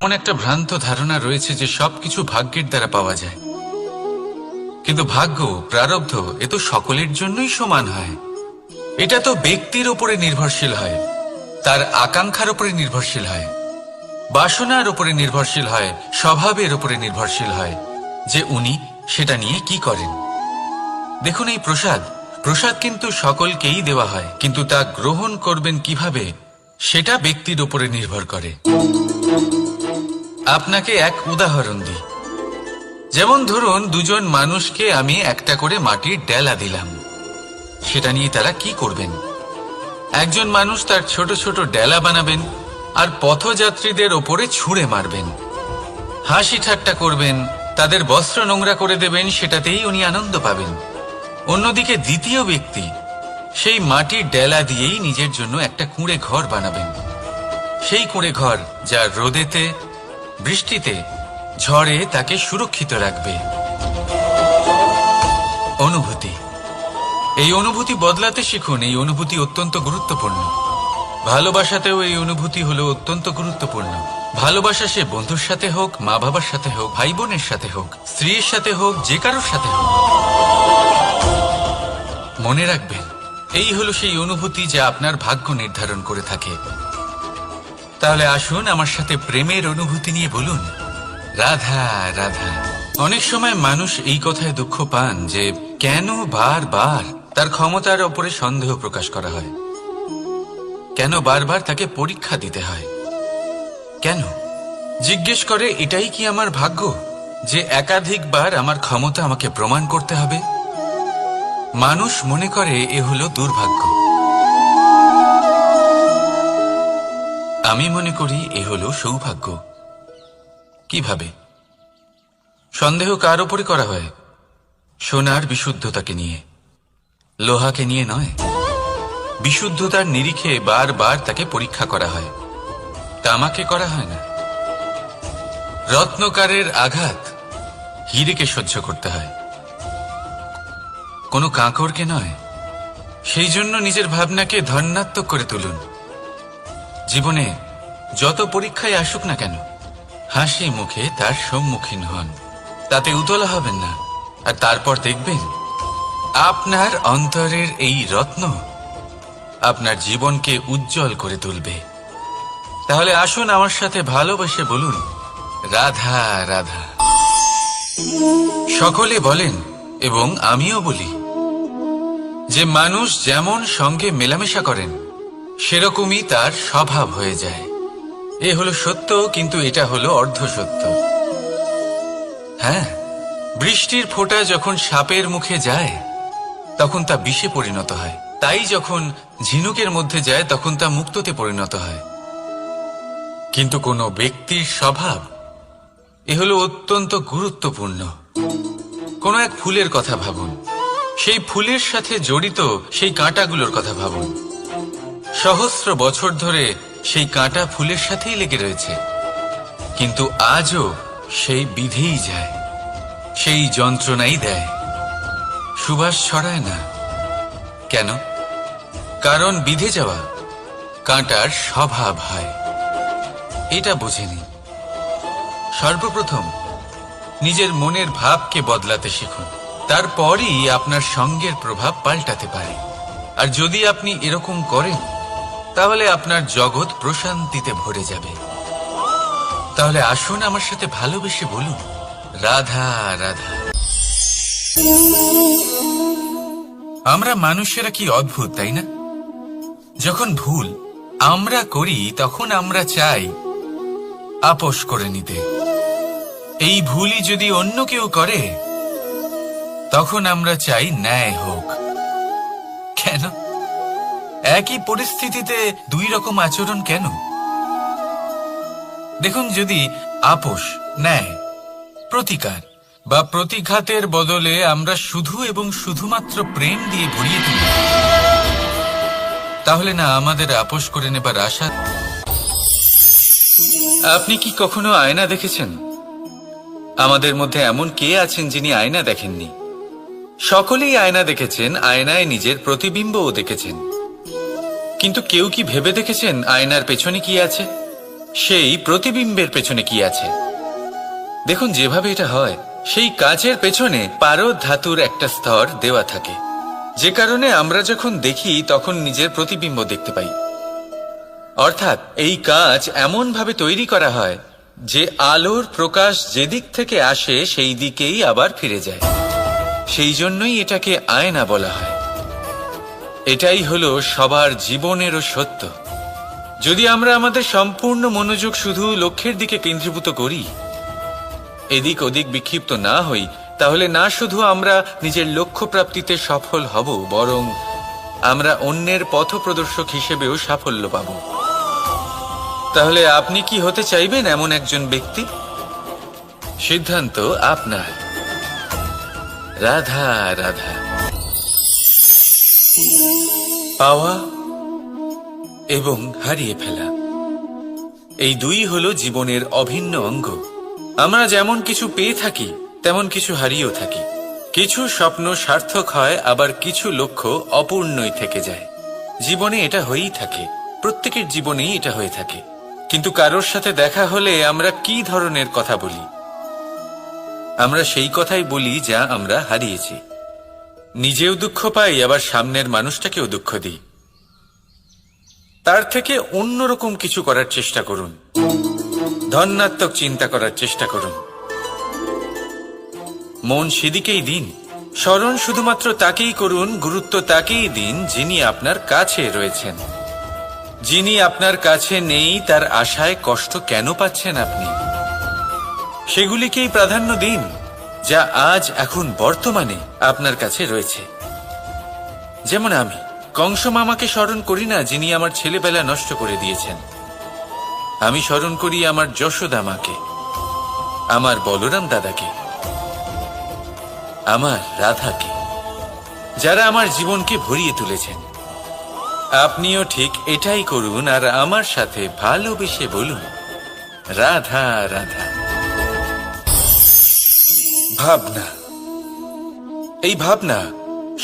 এমন একটা ভ্রান্ত ধারণা রয়েছে যে সবকিছু ভাগ্যের দ্বারা পাওয়া যায়, কিন্তু ভাগ্য, প্রারব্ধ এ তো সকলের জন্যই সমান হয়। এটা তো ব্যক্তির উপরে নির্ভরশীল হয়, তার আকাঙ্ক্ষার উপরে নির্ভরশীল হয়, বাসনার উপরে নির্ভরশীল হয়, স্বভাবের উপরে নির্ভরশীল হয় যে উনি সেটা নিয়ে কি করেন। দেখুন, এই প্রসাদ কিন্তু সকলকেই দেওয়া হয়, কিন্তু তা গ্রহণ করবেন কিভাবে সেটা ব্যক্তির উপরে নির্ভর করে। আপনাকে এক উদাহরণ দিই। যেমন ধরুন, দুজন মানুষকে আমি একটা করে মাটির ডেলা দিলাম, সেটা নিয়ে তারা কি করবেন? একজন মানুষ তার ছোট ছোট ডেলা বানাবেন আর পথযাত্রীদের ওপরে ছুঁড়ে মারবেন, হাসি ঠাট্টা করবেন, তাদের বস্ত্র নোংরা করে দেবেন, সেটাতেই উনি আনন্দ পাবেন। অন্যদিকে দ্বিতীয় ব্যক্তি সেই মাটির ডেলা দিয়েই নিজের জন্য একটা কুঁড়ে ঘর বানাবেন। সেই কুঁড়ে ঘর যা রোদেতে, বৃষ্টিতে, ঝড়ে তাকে সুরক্ষিত রাখবে। অনুভূতি, এই অনুভূতি বদলাতে শিখুন। এই অনুভূতি অত্যন্ত গুরুত্বপূর্ণ। ভালোবাসাতেও এই অনুভূতি হলো অত্যন্ত গুরুত্বপূর্ণ। ভালোবাসা সে বন্ধুর সাথে হোক, মা বাবার সাথে হোক, ভাই বোনের সাথে হোক, স্ত্রীর সাথে হোক, যে কারোর সাথে হোক। মনে রাখবেন, এই হলো সেই অনুভূতি যা আপনার ভাগ্য নির্ধারণ করে থাকে। তাহলে আসুন আমার সাথে প্রেমের অনুভূতি নিয়ে বলুন, রাধা রাধা। অনেক সময় মানুষ এই কথায় দুঃখ পান যে কেন বারবার তার ক্ষমতার ওপরে সন্দেহ প্রকাশ করা হয়, কেন বারবার তাকে পরীক্ষা দিতে হয়, কেন জিজ্ঞেস করে এটাই কি আমার ভাগ্য যে একাধিকবার আমার ক্ষমতা আমাকে প্রমাণ করতে হবে? মানুষ মনে করে এ হলো দুর্ভাগ্য। আমি মনে করি এ হলো সৌভাগ্য। কিভাবে? সন্দেহ কার উপরে করা হয়? সোনার বিশুদ্ধতাকে নিয়ে, লোহাকে নিয়ে নয়। বিশুদ্ধতার নিরিখে বারবার তাকে পরীক্ষা করা হয়, তামাকে করা হয় না। রত্নকারের আঘাত হীরেকে সহ্য করতে হয়, কোনো কাঁকরকে নয়। সেই জন্য নিজের ভাবনাকে ধন্যাত্মক করে তুলুন। জীবনে যত পরীক্ষায় আসুক না কেন, হাসি মুখে তার সম্মুখীন হন, তাতে উতলা হবেন না। আর তারপর দেখবেন আপনার অন্তরের এই রত্ন আপনার জীবনকে উজ্জ্বল করে তুলবে। তাহলে আসুন আমার সাথে ভালোবেসে বলুন, রাধা রাধা। সকলে বলেন এবং আমিও বলি যে মানুষ যেমন সঙ্গে মেলামেশা করেন সেরকমই তার স্বভাব হয়ে যায়। এ হলো সত্য, কিন্তু এটা হলো অর্ধ সত্য। হ্যাঁ, বৃষ্টির ফোঁটা যখন সাপের মুখে যায় তখন তা বিষে পরিণত হয়, তাই যখন ঝিনুকের মধ্যে যায় তখন তা মুক্ততে পরিণত হয়। কিন্তু কোনো ব্যক্তির স্বভাব, এ হলো অত্যন্ত গুরুত্বপূর্ণ। কোনো এক ফুলের কথা ভাবুন, সেই ফুলের সাথে জড়িত সেই কাঁটাগুলোর কথা ভাবুন। সহস্র বছর ধরে সেই কাঁটা ফুলের সাথেই লেগে রয়েছে, কিন্তু আজও সেই বিধেই যায়, সেই যন্ত্রণাই দেয়, সুবাস ছড়ায় না। কেন? কারণ বিধে যাওয়া কাঁটার স্বভাব হয়। এটা বুঝেনি। সর্বপ্রথম নিজের মনের ভাবকে বদলাতে শিখুন, তারপরই আপনার সঙ্গের প্রভাব পাল্টাতে পারে। আর যদি আপনি এরকম করেন তাহলে আপনার জগৎ প্রশান্তিতে ভরে যাবে। তাহলে আসুন আমার সাথে ভালোবেসে বলুন, রাধা রাধা। আমরা মানুষেরা কি অদ্ভুত, তাই না? যখন ভুল আমরা করি তখন আমরা চাই আপোষ করে নিতে। এই ভুলই যদি অন্য কেউ করে তখন আমরা চাই ন্যায় হোক। কেন? একই পরিস্থিতিতে দুই রকম আচরণ কেন? দেখুন, যদি আপোষ, ন্যায়, প্রতিকার বা প্রতিঘাতের বদলে আমরা শুধু এবং শুধুমাত্র প্রেম দিয়ে ভরিয়ে তুলি, তাহলে না আমাদের আপোষ করে নেবার আশা। আপনি কি কখনো আয়না দেখেছেন? আমাদের মধ্যে এমন কে আছেন যিনি আয়না দেখেননি? সকলেই আয়না দেখেছেন, আয়নায় নিজের প্রতিবিম্বও দেখেছেন, কিন্তু কেউ কি ভেবে দেখেছেন আয়নার পেছনে কি আছে? সেই প্রতিবিম্বের পেছনে কি আছে। দেখুন যেভাবে এটা হয়, সেই কাচের পেছনে পারদ ধাতুর একটা স্তর দেওয়া থাকে, যে কারণে আমরা যখন দেখি তখন নিজের প্রতিবিম্ব দেখতে পাই। অর্থাৎ এই কাচ এমন ভাবে তৈরি করা হয় যে আলোর প্রকাশ যেদিক থেকে আসে সেই দিকেই আবার ফিরে যায়। সেই জন্যই এটাকে আয়না বলা হয়। এটাই হলো সবার জীবনেরও সত্য। যদি আমরা আমাদের সম্পূর্ণ মনোযোগ শুধু লক্ষ্যের দিকে কেন্দ্রীভূত করি, এদিক ওদিক বিক্ষিপ্ত না হই, তাহলে না শুধু আমরা নিজের লক্ষ্য প্রাপ্তিতে সফল হব, বরং আমরা অন্যের পথপ্রদর্শক হিসেবেও সাফল্য পাব। তাহলে আপনি কি হতে চাইবেন এমন একজন ব্যক্তি? সিদ্ধান্ত আপনার। রাধা রাধা। পাওয়া এবং হারিয়ে ফেলা, এই দুই হলো জীবনের অভিন্ন অঙ্গ। আমরা যেমন কিছু পেয়ে থাকি, তেমন কিছু হারিয়েও থাকি। কিছু স্বপ্ন সার্থক হয়, আবার কিছু লক্ষ্য অপূর্ণই থেকে যায়। জীবনে এটা হয়েই থাকে, প্রত্যেকের জীবনেই এটা হয়ে থাকে। কিন্তু কারোর সাথে দেখা হলে আমরা কি ধরনের কথা বলি? আমরা সেই কথাই বলি যা আমরা হারিয়েছি। নিজেও দুঃখ পাই, আবার সামনের মানুষটাকেও দুঃখ দিই। তার থেকে অন্যরকম কিছু করার চেষ্টা করুন, ধন্যাত্মক চিন্তা করার চেষ্টা করুন। মন সেদিকেই দিন, স্মরণ শুধুমাত্র তাকেই করুন, গুরুত্ব তাকেই দিন যিনি আপনার কাছে রয়েছেন। যিনি আপনার কাছে নেই তার আশায় কষ্ট কেন পাচ্ছেন আপনি? সেগুলিকেই প্রাধান্য দিন যা আজ এখন বর্তমানে আপনার কাছে রয়েছে। যেমন আমি কংস মামাকে স্মরণ করি না, যিনি আমার ছেলেবেলা নষ্ট করে দিয়েছেন। আমি স্মরণ করি আমার যশোদা মাকে, আমার বলরাম দাদাকে, আমার রাধাকে, যারা আমার জীবনকে ভরিয়ে তুলেছেন। আপনিও ঠিক এটাই করুন, আর আমার সাথে ভালোবেসে বলুন রাধা রাধা। ভাবনা, এই ভাবনা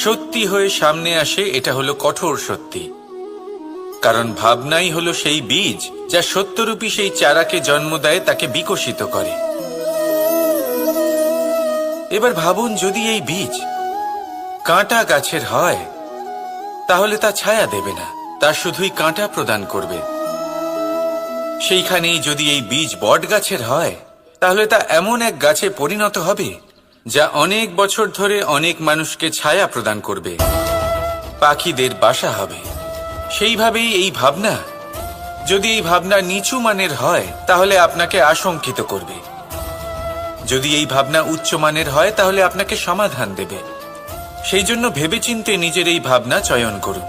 সত্যি হয়ে সামনে আসে, এটা হলো কঠোর সত্যি। কারণ ভাবনাই হলো সেই বীজ যা সত্যরূপী সেই চারাকে জন্ম দেয়, তাকে বিকশিত করে। এবার ভাবুন, যদি এই বীজ কাঁটা গাছের হয় তাহলে তা ছায়া দেবে না, তা শুধুই কাঁটা প্রদান করবে। সেইখানেই যদি এই বীজ বট গাছের হয় তাহলে তা এমন এক গাছে পরিণত হবে যা অনেক বছর ধরে অনেক মানুষকে ছায়া প্রদান করবে, পাখিদের বাসা হবে। সেইভাবেই এই ভাবনা, যদি এই ভাবনা নিচু মানের হয় তাহলে আপনাকে আশঙ্কিত করবে। যদি এই ভাবনা উচ্চ মানের হয় তাহলে আপনাকে সমাধান দেবে। সেই জন্য ভেবেচিন্তে নিজের এই ভাবনা চয়ন করুন।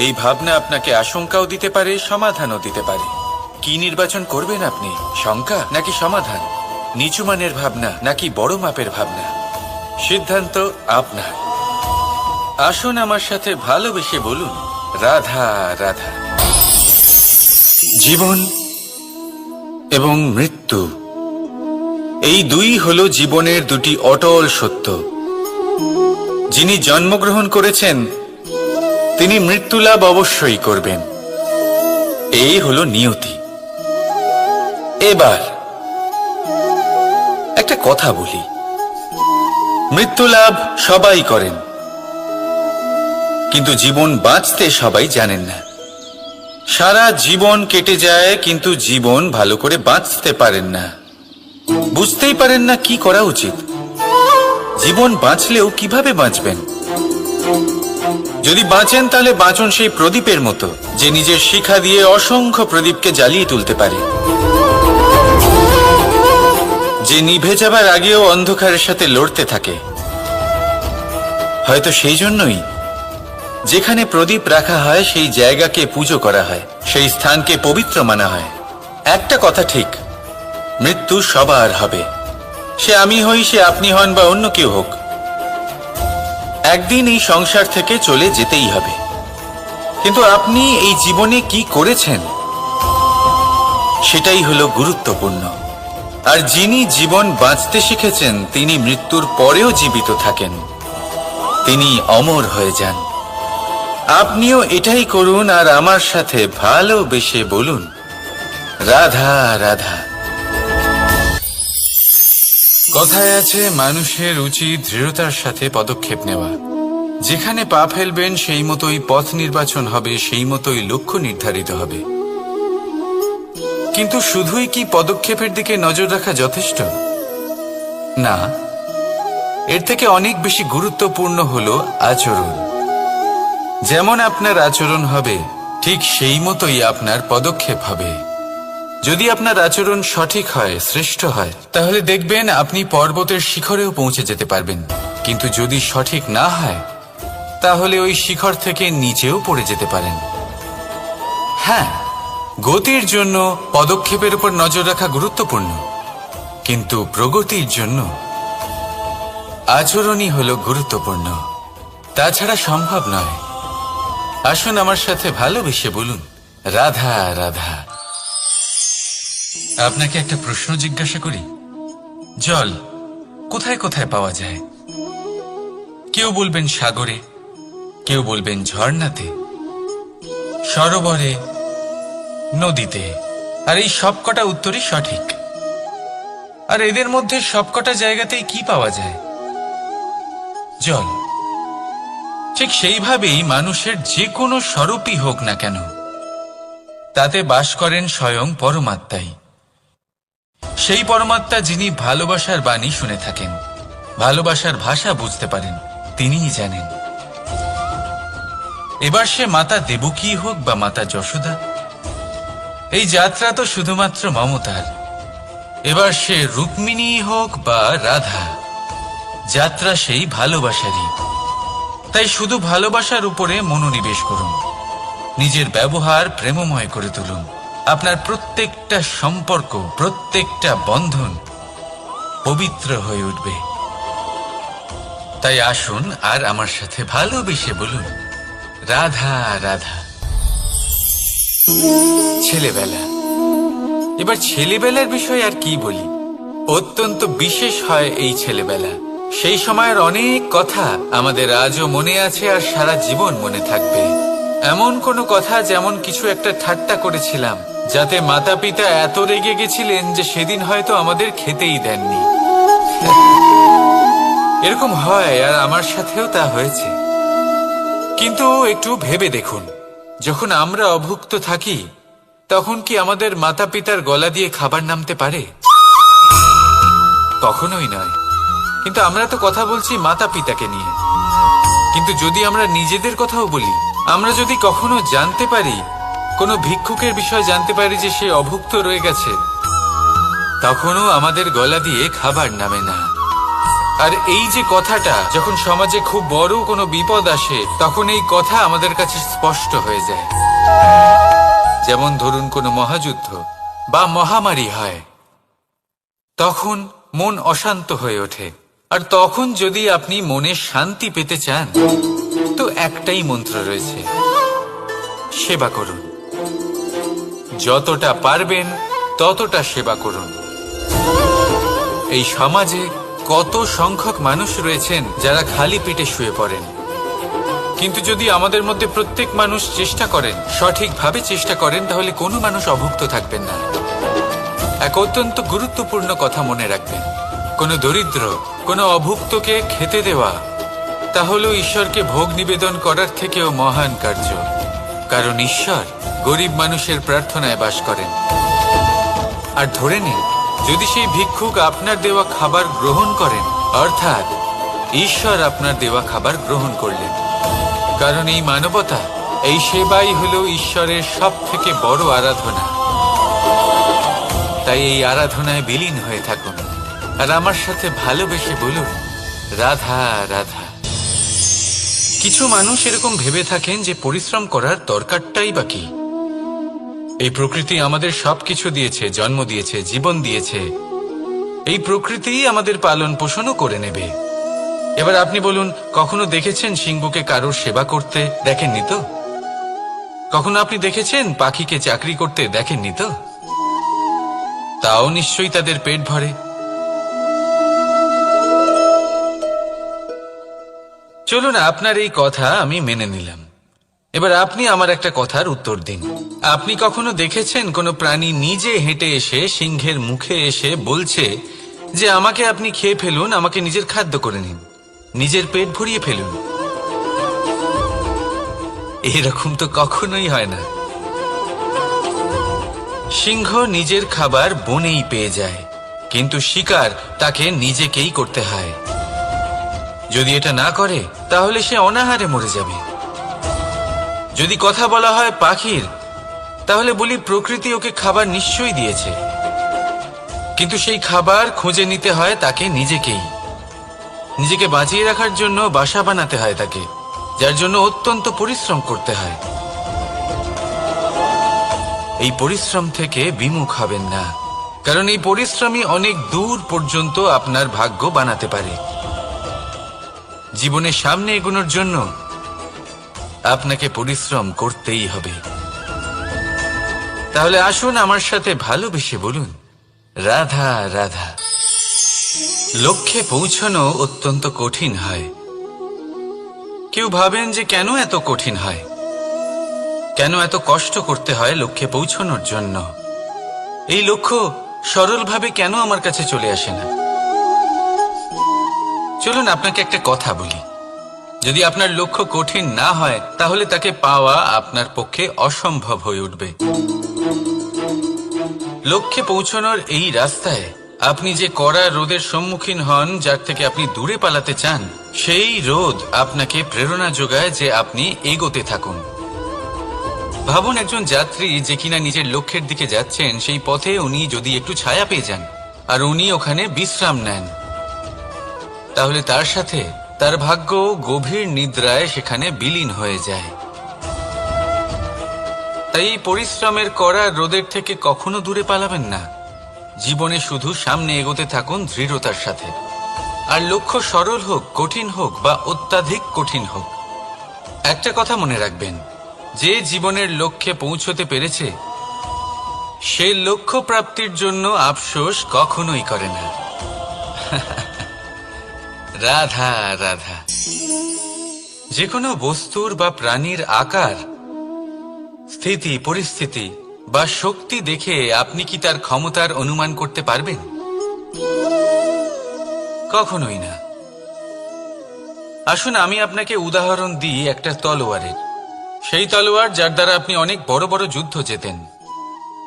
এই ভাবনা আপনাকে আশঙ্কাও দিতে পারে, সমাধানও দিতে পারে। কি নির্বাচন করবেন আপনি? শঙ্কা নাকি সমাধান? নিচু মানের ভাবনা নাকি বড় মাপের ভাবনা? সিদ্ধান্ত আপনার। আসুন আমার সাথে ভালোবেসে বলুন রাধা রাধা। জীবন এবং মৃত্যু, এই দুই হলো জীবনের দুটি অটল সত্য। যিনি জন্মগ্রহণ করেছেন তিনি মৃত্যুলাভ অবশ্যই করবেন, এই হলো নিয়তি। এবার একটা কথা বলি, মৃত্যুলাভ সবাই করেন, কিন্তু জীবন বাঁচতে সবাই জানেন না। সারা জীবন কেটে যায় কিন্তু জীবন ভালো করে বাঁচতে পারেন না, বুঝতেই পারেন না কি করা উচিত। জীবন বাঁচলেও কিভাবে বাঁচবেন? যদি বাঁচেন তাহলে বাঁচুন সেই প্রদীপের মতো, যে নিজের শিখা দিয়ে অসংখ্য প্রদীপকে জ্বালিয়ে তুলতে পারে, যে নিভে যাবার আগেও অন্ধকারের সাথে লড়তে থাকে। হয়তো সেই জন্যই যেখানে প্রদীপ রাখা হয় সেই জায়গাকে পুজো করা হয়, সেই স্থানকে পবিত্র মানা হয়। একটা কথা ঠিক, মৃত্যু সবার হবে। সে আমি হই, সে আপনি হন, বা অন্য কেউ হোক, একদিন এই সংসার থেকে চলে যেতেই হবে। কিন্তু আপনি এই জীবনে কি করেছেন সেটাই হলো গুরুত্বপূর্ণ। আর যিনি জীবন বাঁচতে শিখেছেন তিনি মৃত্যুর পরেও জীবিত থাকেন, তিনি অমর হয়ে যান। আপনিও এটাই করুন আর আমার সাথে ভালোবেসে বলুন রাধা রাধা। কথায় আছে মানুষের উচিত দৃঢ়তার সাথে পদক্ষেপ নেওয়া। যেখানে পা ফেলবেন সেই মতোই পথ নির্বাচন হবে, সেই মতোই লক্ষ্য নির্ধারিত হবে। কিন্তু শুধুই কি পদক্ষেপের দিকে নজর রাখা যথেষ্ট? না, এর থেকে অনেক বেশি গুরুত্বপূর্ণ হলো আচরণ। যেমন আপনার আচরণ হবে, ঠিক সেই মতোই আপনার পদক্ষেপ হবে। যদি আপনার আচরণ সঠিক হয়, শ্রেষ্ঠ হয়, তাহলে দেখবেন আপনি পর্বতের শিখরেও পৌঁছে যেতে পারবেন। কিন্তু যদি সঠিক না হয়, তাহলে ওই শিখর থেকে নিচেও পড়ে যেতে পারেন। হ্যাঁ, গতির জন্য পদক্ষেপের উপর নজর রাখা গুরুত্বপূর্ণ, কিন্তু প্রগতির জন্য আচরণই হলো গুরুত্বপূর্ণ। তাছাড়া সম্ভব নয়। আসুন আমার সাথে ভালোবেসে বলুন, রাধা রাধা। আপনাকে একটা প্রশ্ন জিজ্ঞাসা করি, জল কোথায় কোথায় পাওয়া যায়? কেউ বলবেন সাগরে, কেউ বলবেন ঝর্ণাতে, সরোবরে, নদীতে। আর এই সবকটা উত্তরই সঠিক। আর এদের মধ্যে সবকটা জায়গাতেই কি পাওয়া যায়? জল। ঠিক সেইভাবেই মানুষের যে কোনো স্বরূপই হোক না কেন, তাতে বাস করেন স্বয়ং পরমাত্মাই। সেই পরমাত্মা যিনি ভালোবাসার বাণী শুনে থাকেন, ভালোবাসার ভাষা বুঝতে পারেন, তিনিই জানেন। এবার সে মাতা দেবকী হোক বা মাতা যশোদা, এই যাত্রা তো শুধুমাত্র মমতার। এবার সে রুক্মিণী হোক বা রাধা, যাত্রা সেই ভালোবাসারই। তাই শুধু ভালোবাসার উপরে মনোনিবেশ করুন, নিজের ব্যবহার প্রেমময় করে তুলুন। আপনার প্রত্যেকটা সম্পর্ক, প্রত্যেকটা বন্ধন পবিত্র হয়ে উঠবে। তাই আসুন আর আমার সাথে ভালোবেসে বলুন, রাধা রাধা। ছেলেবেলা। এবার ছেলেবেলার বিষয় আর কি বলি, অত্যন্ত বিশেষ হয় এই ছেলেবেলা। সেই সময়ের অনেক কথা আমাদের আজও মনে আছে আর সারা জীবন মনে থাকবে। এমন কোনো কথা যেমন কিছু একটা ঠাট্টা করেছিলাম, যাতে মাতা পিতা এত রেগে গেছিলেন যে সেদিন হয়তো আমাদের খেতেই দেননি। এরকম হয়, আর আমার সাথেও তা হয়েছে। কিন্তু একটু ভেবে দেখুন, যখন আমরা অভুক্ত থাকি, তখন কি আমাদের মাতা পিতার গলা দিয়ে খাবার নামতে পারে? কখনোই নয়। কিন্তু আমরা তো কথা বলছি মাতা পিতাকে নিয়ে। কিন্তু যদি আমরা নিজেদের কথাও বলি, আমরা যদি কখনো জানতে পারি, কোনো ভিক্ষুকের বিষয় জানতে পারি যে সে অভুক্ত রয়ে গেছে, তখনও আমাদের গলা দিয়ে খাবার নামে না। আর এই যে কথাটা, যখন সমাজে খুব বড় কোনো বিপদ আসে, তখন এই কথা আমাদের কাছে স্পষ্ট হয়ে যায়। যেমন ধরুন কোনো মহাযুদ্ধ বা মহামারী হয়, তখন মন অশান্ত হয়ে ওঠে। আর তখন যদি আপনি মনে শান্তি পেতে চান, তো একটাই মন্ত্র রয়েছে, সেবা করুন। যতটা পারবেন ততটা সেবা করুন। এই সমাজে কত সংখ্যক মানুষ রয়েছেন যারা খালি পেটে শুয়ে পড়েন। কিন্তু যদি আমাদের মধ্যে প্রত্যেক মানুষ চেষ্টা করেন, সঠিকভাবে চেষ্টা করেন, তাহলে কোনো মানুষ অভুক্ত থাকবেন না। এক অত্যন্ত গুরুত্বপূর্ণ কথা মনে রাখবেন, কোনো দরিদ্র, কোনো অভুক্তকে খেতে দেওয়া, তা হলো ঈশ্বরকে ভোগ নিবেদন করার থেকেও মহান কার্য। কারণ ঈশ্বর গরিব মানুষের প্রার্থনায় বাস করেন। আর ধরে নিন, যদি সেই ভিক্ষুক আপনার দেওয়া খাবার গ্রহণ করেন, অর্থাৎ ঈশ্বর আপনার দেওয়া খাবার গ্রহণ করলেন। কারণ এই মানবতা, এই সেবাই হলো ঈশ্বরের সব থেকে বড় আরাধনা। তাই এই আরাধনায় বিলীন হয়ে থাকুন, আর আমার সাথে ভালোবেসে বলুন, রাধা রাধা। কিছু মানুষ এরকম ভেবে থাকেন যে পরিশ্রম করার দরকারটাই বা কি। এই প্রকৃতি আমাদের সবকিছু দিয়েছে, জন্ম দিয়েছে, জীবন দিয়েছে। এই প্রকৃতিই আমাদের পালন পোষণও করে নেবে। এবার আপনি বলুন, কখনো দেখেছেন সিংহকে কারোর সেবা করতে? দেখেননি তো। কখনো আপনি দেখেছেন পাখিকে চাকরি করতে? দেখেননি তো। তাও নিশ্চয়ই তাদের পেট ভরে। চলুন, আপনার এই কথা আমি মেনে নিলাম। এবার আপনি আমার একটা কথার উত্তর দিন। আপনি কখনো দেখেছেন কোনো প্রাণী নিজে হেঁটে এসে সিংহের মুখে এসে বলছে যে আমাকে আপনি খেয়ে ফেলুন, আমাকে নিজের খাদ্য করে নিন, নিজের পেট ভরিয়ে ফেলুন? এরকম তো কখনোই হয় না। সিংহ নিজের খাবার বনেই পেয়ে যায়, কিন্তু শিকার তাকে নিজেকেই করতে হয়। যদি এটা না করে তাহলে সে অনাহারে মরে যাবে। যদি কথা বলা হয় পাখির, তাহলে বলি প্রকৃতি ওকে খাবার নিশ্চয়ই দিয়েছে, কিন্তু সেই খাবার খুঁজে নিতে হয় তাকে নিজেকেই। নিজেকে বাঁচিয়ে রাখার জন্য বাসা বানাতে হয় তাকে, যার জন্য অত্যন্ত পরিশ্রম করতে হয়। এই পরিশ্রম থেকে বিমুখ হবেন না, কারণ এই পরিশ্রমই অনেক দূর পর্যন্ত আপনার ভাগ্য বানাতে পারে। জীবনের সামনে এগোনোর জন্য আপনাকে পরিশ্রম করতেই হবে। তাহলে আসুন আমার সাথে ভালোবেসে বলুন, রাধা রাধা। লক্ষ্যে পৌঁছানো অত্যন্ত কঠিন হয়। কেউ ভাবেন যে কেন এত কঠিন হয়, কেন এত কষ্ট করতে হয় লক্ষ্যে পৌঁছানোর জন্য? এই লক্ষ্য সরলভাবে কেন আমার কাছে চলে আসে না? চলুন আপনাকে একটা কথা বলি, যদি আপনার লক্ষ্য কঠিন না হয় তাহলে তাকে পাওয়া আপনার পক্ষে অসম্ভব হয়ে উঠবে। লক্ষ্যে পৌঁছানোর এই রাস্তায় আপনি যে কড়া রোদের সম্মুখীন হন, যার থেকে আপনি দূরে পালাতে চান, সেই রোদ আপনাকে প্রেরণা যোগায় যে আপনি এগোতে থাকুন। ভাবুন একজন যাত্রী যে কিনা নিজের লক্ষ্যের দিকে যাচ্ছেন, সেই পথে উনি যদি একটু ছায়া পেয়ে যান আর উনি ওখানে বিশ্রাম নেন, তাহলে তার সাথে তার ভাগ্য গভীর নিদ্রায় সেখানে বিলীন হয়ে যায়। তাই এই পরিশ্রমের কড়া রোদের থেকে কখনো দূরে পালাবেন না। জীবনে শুধু সামনে এগোতে থাকুন দৃঢ়তার সাথে। আর লক্ষ্য সরল হোক, কঠিন হোক বা অত্যাধিক কঠিন হোক, একটা কথা মনে রাখবেন, যে জীবনের লক্ষ্যে পৌঁছতে পেরেছে সে লক্ষ্য প্রাপ্তির জন্য আফসোস কখনোই করে না। রাধা রাধা। যে কোনো বস্তুর বা প্রাণীর আকার, স্থিতি, পরিস্থিতি বা শক্তি দেখে আপনি কি তার ক্ষমতার অনুমান করতে পারবেন? কখনোই না। আসুন আমি আপনাকে উদাহরণ দিই একটা তলোয়ারের। সেই তলোয়ার যার দ্বারা আপনি অনেক বড় বড় যুদ্ধ জেতেন,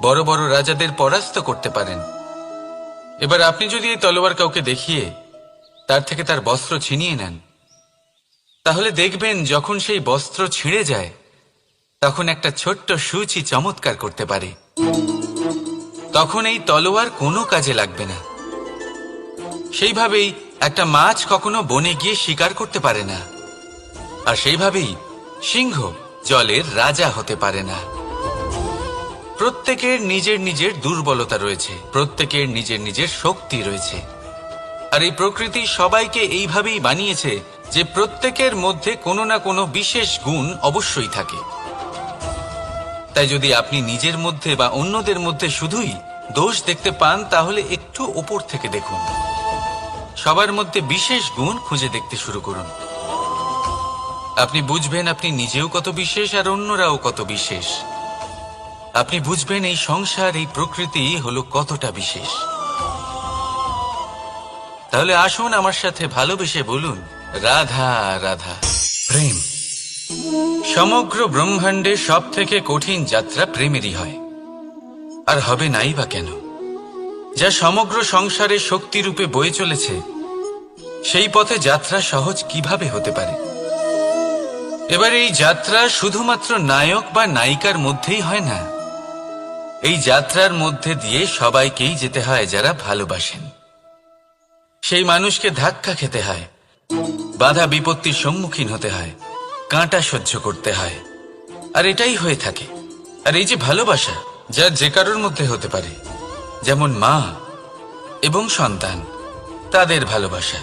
বড় বড় রাজাদের পরাস্ত করতে পারেন। এবার আপনি যদি এই তলোয়ার কাউকে দেখিয়ে তার থেকে তার বস্ত্র ছিনিয়ে নেন, তাহলে দেখবেন যখন সেই বস্ত্র ছিঁড়ে যায় তখন একটা ছোট্ট সূচি চমৎকার করতে পারে। তখন এই তলোয়ার কোনো কাজে লাগবে না। সেইভাবেই একটা মাছ কখনো বনে গিয়ে শিকার করতে পারে না, আর সেইভাবেই সিংহ জলের রাজা হতে পারে না। প্রত্যেকের নিজের নিজের দুর্বলতা রয়েছে, প্রত্যেকের নিজের নিজের শক্তি রয়েছে। আর এই প্রকৃতি সবাইকে এইভাবেই বানিয়েছে যে প্রত্যেকের মধ্যে কোনো না কোনো বিশেষ গুণ অবশ্যই থাকে। তাই যদি আপনি নিজের মধ্যে বা অন্যদের মধ্যে শুধুই দোষ দেখতে পান, তাহলে একটু ওপর থেকে দেখুন। সবার মধ্যে বিশেষ গুণ খুঁজে দেখতে শুরু করুন। আপনি বুঝবেন আপনি নিজেও কত বিশেষ আর অন্যরাও কত বিশেষ। আপনি বুঝবেন এই সংসার, এই প্রকৃতি হলো কতটা বিশেষ। তাহলে আসুন আমার সাথে ভালোবেসে বলুন, রাধা রাধা। প্রেম। সমগ্র ব্রহ্মাণ্ডে সব থেকে কঠিন যাত্রা প্রেমেরই হয়, আর হবে নাই বা কেন? যা সমগ্র সংসারে শক্তিরূপে বয়ে চলেছে, সেই পথে যাত্রা সহজ কিভাবে হতে পারে? এবার এই যাত্রা শুধুমাত্র নায়ক বা নায়িকার মধ্যেই হয় না। এই যাত্রার মধ্যে দিয়ে সবাইকেই যেতে হয় যারা ভালোবাসেন। সেই মানুষকে ধাক্কা খেতে হয়, বাধা বিপত্তির সম্মুখীন হতে হয়, কাঁটা সহ্য করতে হয়, আর এটাই হয়ে থাকে। আর এই যে ভালোবাসা, যা যে কারোর মধ্যে হতে পারে, যেমন মা এবং সন্তান, তাদের ভালোবাসা,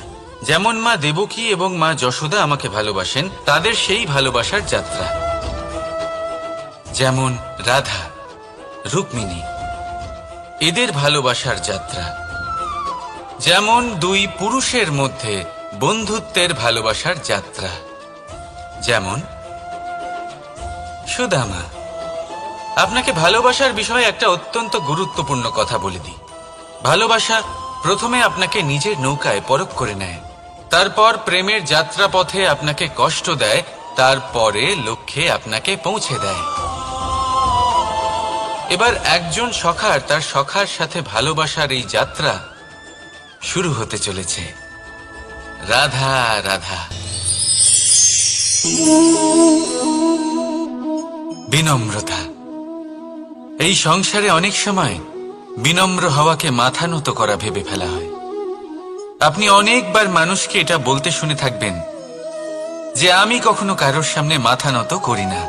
যেমন মা দেবকী এবং মা যশোদা আমাকে ভালোবাসেন, তাদের সেই ভালোবাসার যাত্রা। যেমন রাধা, রুক্মিণী, এদের ভালোবাসার যাত্রা। যেমন দুই পুরুষের মধ্যে বন্ধুত্বের ভালোবাসার যাত্রা। যেমন সুদামা, আপনাকে ভালোবাসার বিষয়ে একটা অত্যন্ত গুরুত্বপূর্ণ কথা বলে দিই। ভালোবাসা প্রথমে আপনাকে নিজের নৌকায় পরখ করে নেয়, তারপর প্রেমের যাত্রাপথে আপনাকে কষ্ট দেয়, তারপরে লক্ষ্যে আপনাকে পৌঁছে দেয়। এবার একজন সখার তার সখার সাথে ভালোবাসার এই যাত্রা শুরু হতে চলেছে। রাধা রাধা। বিনম্রতা। এই সংসারে অনেক সময় বিনম্র হওয়াকে মাথা নত করা ভেবে ফেলা হয়। আপনি অনেকবার মানুষকে এটা বলতে শুনে থাকবেন যে আমি কখনো কারোর সামনে মাথা নত করি না,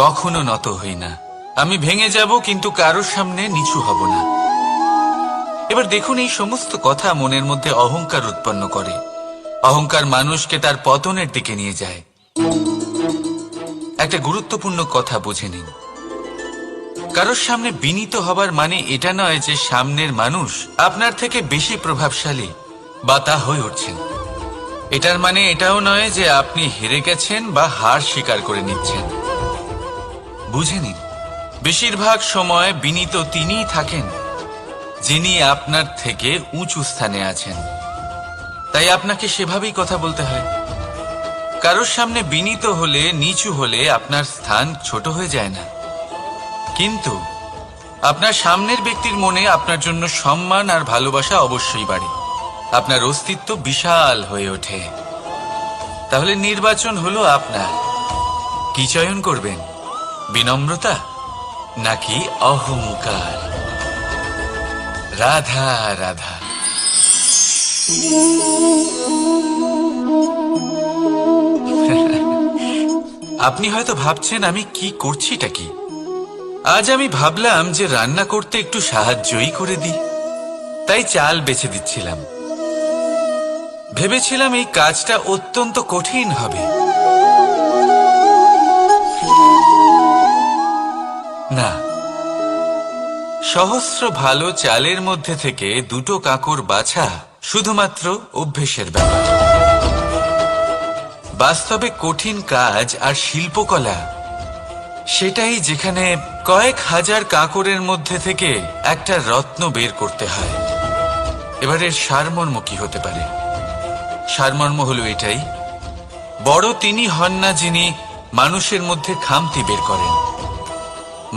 কখনো নত হই না, আমি ভেঙে যাব কিন্তু কারোর সামনে নিচু হব না। এবার দেখুন, এই সমস্ত কথা মনের মধ্যে অহংকার উৎপন্ন করে। অহংকার মানুষকে তার পতনের দিকে নিয়ে যায়। একটা গুরুত্বপূর্ণ কথা বুঝে নিন, কারোর সামনে বিনীত হবার মানে এটা নয় যে সামনের মানুষ আপনার থেকে বেশি প্রভাবশালী বা তা হয়ে উঠছেন। এটার মানে এটাও নয় যে আপনি হেরে গেছেন বা হার স্বীকার করে নিচ্ছেন। বুঝে নিন, বেশিরভাগ সময় বিনীত তিনিই থাকেন যিনি আপনার থেকে উঁচু স্থানে আছেন। তাই আপনাকে সেভাবেই কথা বলতে হয়। কারোর সামনে বিনীত হলে, নিচু হলে আপনার স্থান ছোট হয়ে যায় না, কিন্তু আপনার সামনের ব্যক্তির মনে আপনার জন্য সম্মান আর ভালোবাসা অবশ্যই বাড়ে। আপনার অস্তিত্ব বিশাল হয়ে ওঠে। তাহলে নির্বাচন হলো আপনার। কি চয়ন করবেন, বিনম্রতা নাকি অহংকার? রাধা রাধা। আপনি হয়তো ভাবছেন আমি কি করছিটা কি। আজ আমি ভাবলাম যে রান্না করতে একটু সাহায্যই করে দিই, তাই চাল বেছে দিচ্ছিলাম। ভেবেছিলাম এই কাজটা অত্যন্ত কঠিন হবে। না, সহস্র ভালো চালের মধ্যে থেকে দুটো কাঁকর বাছা শুধুমাত্র অভ্যেসের ব্যাপার। বাস্তবে কঠিন কাজ আর শিল্পকলা সেটাই যেখানে কয়েক হাজার কাঁকরের মধ্যে থেকে একটা রত্ন বের করতে হয়। এবারের সারমর্ম কি হতে পারে? সারমর্ম হলো এটাই, বড় তিনি হন না যিনি মানুষের মধ্যে খামতি বের করেন।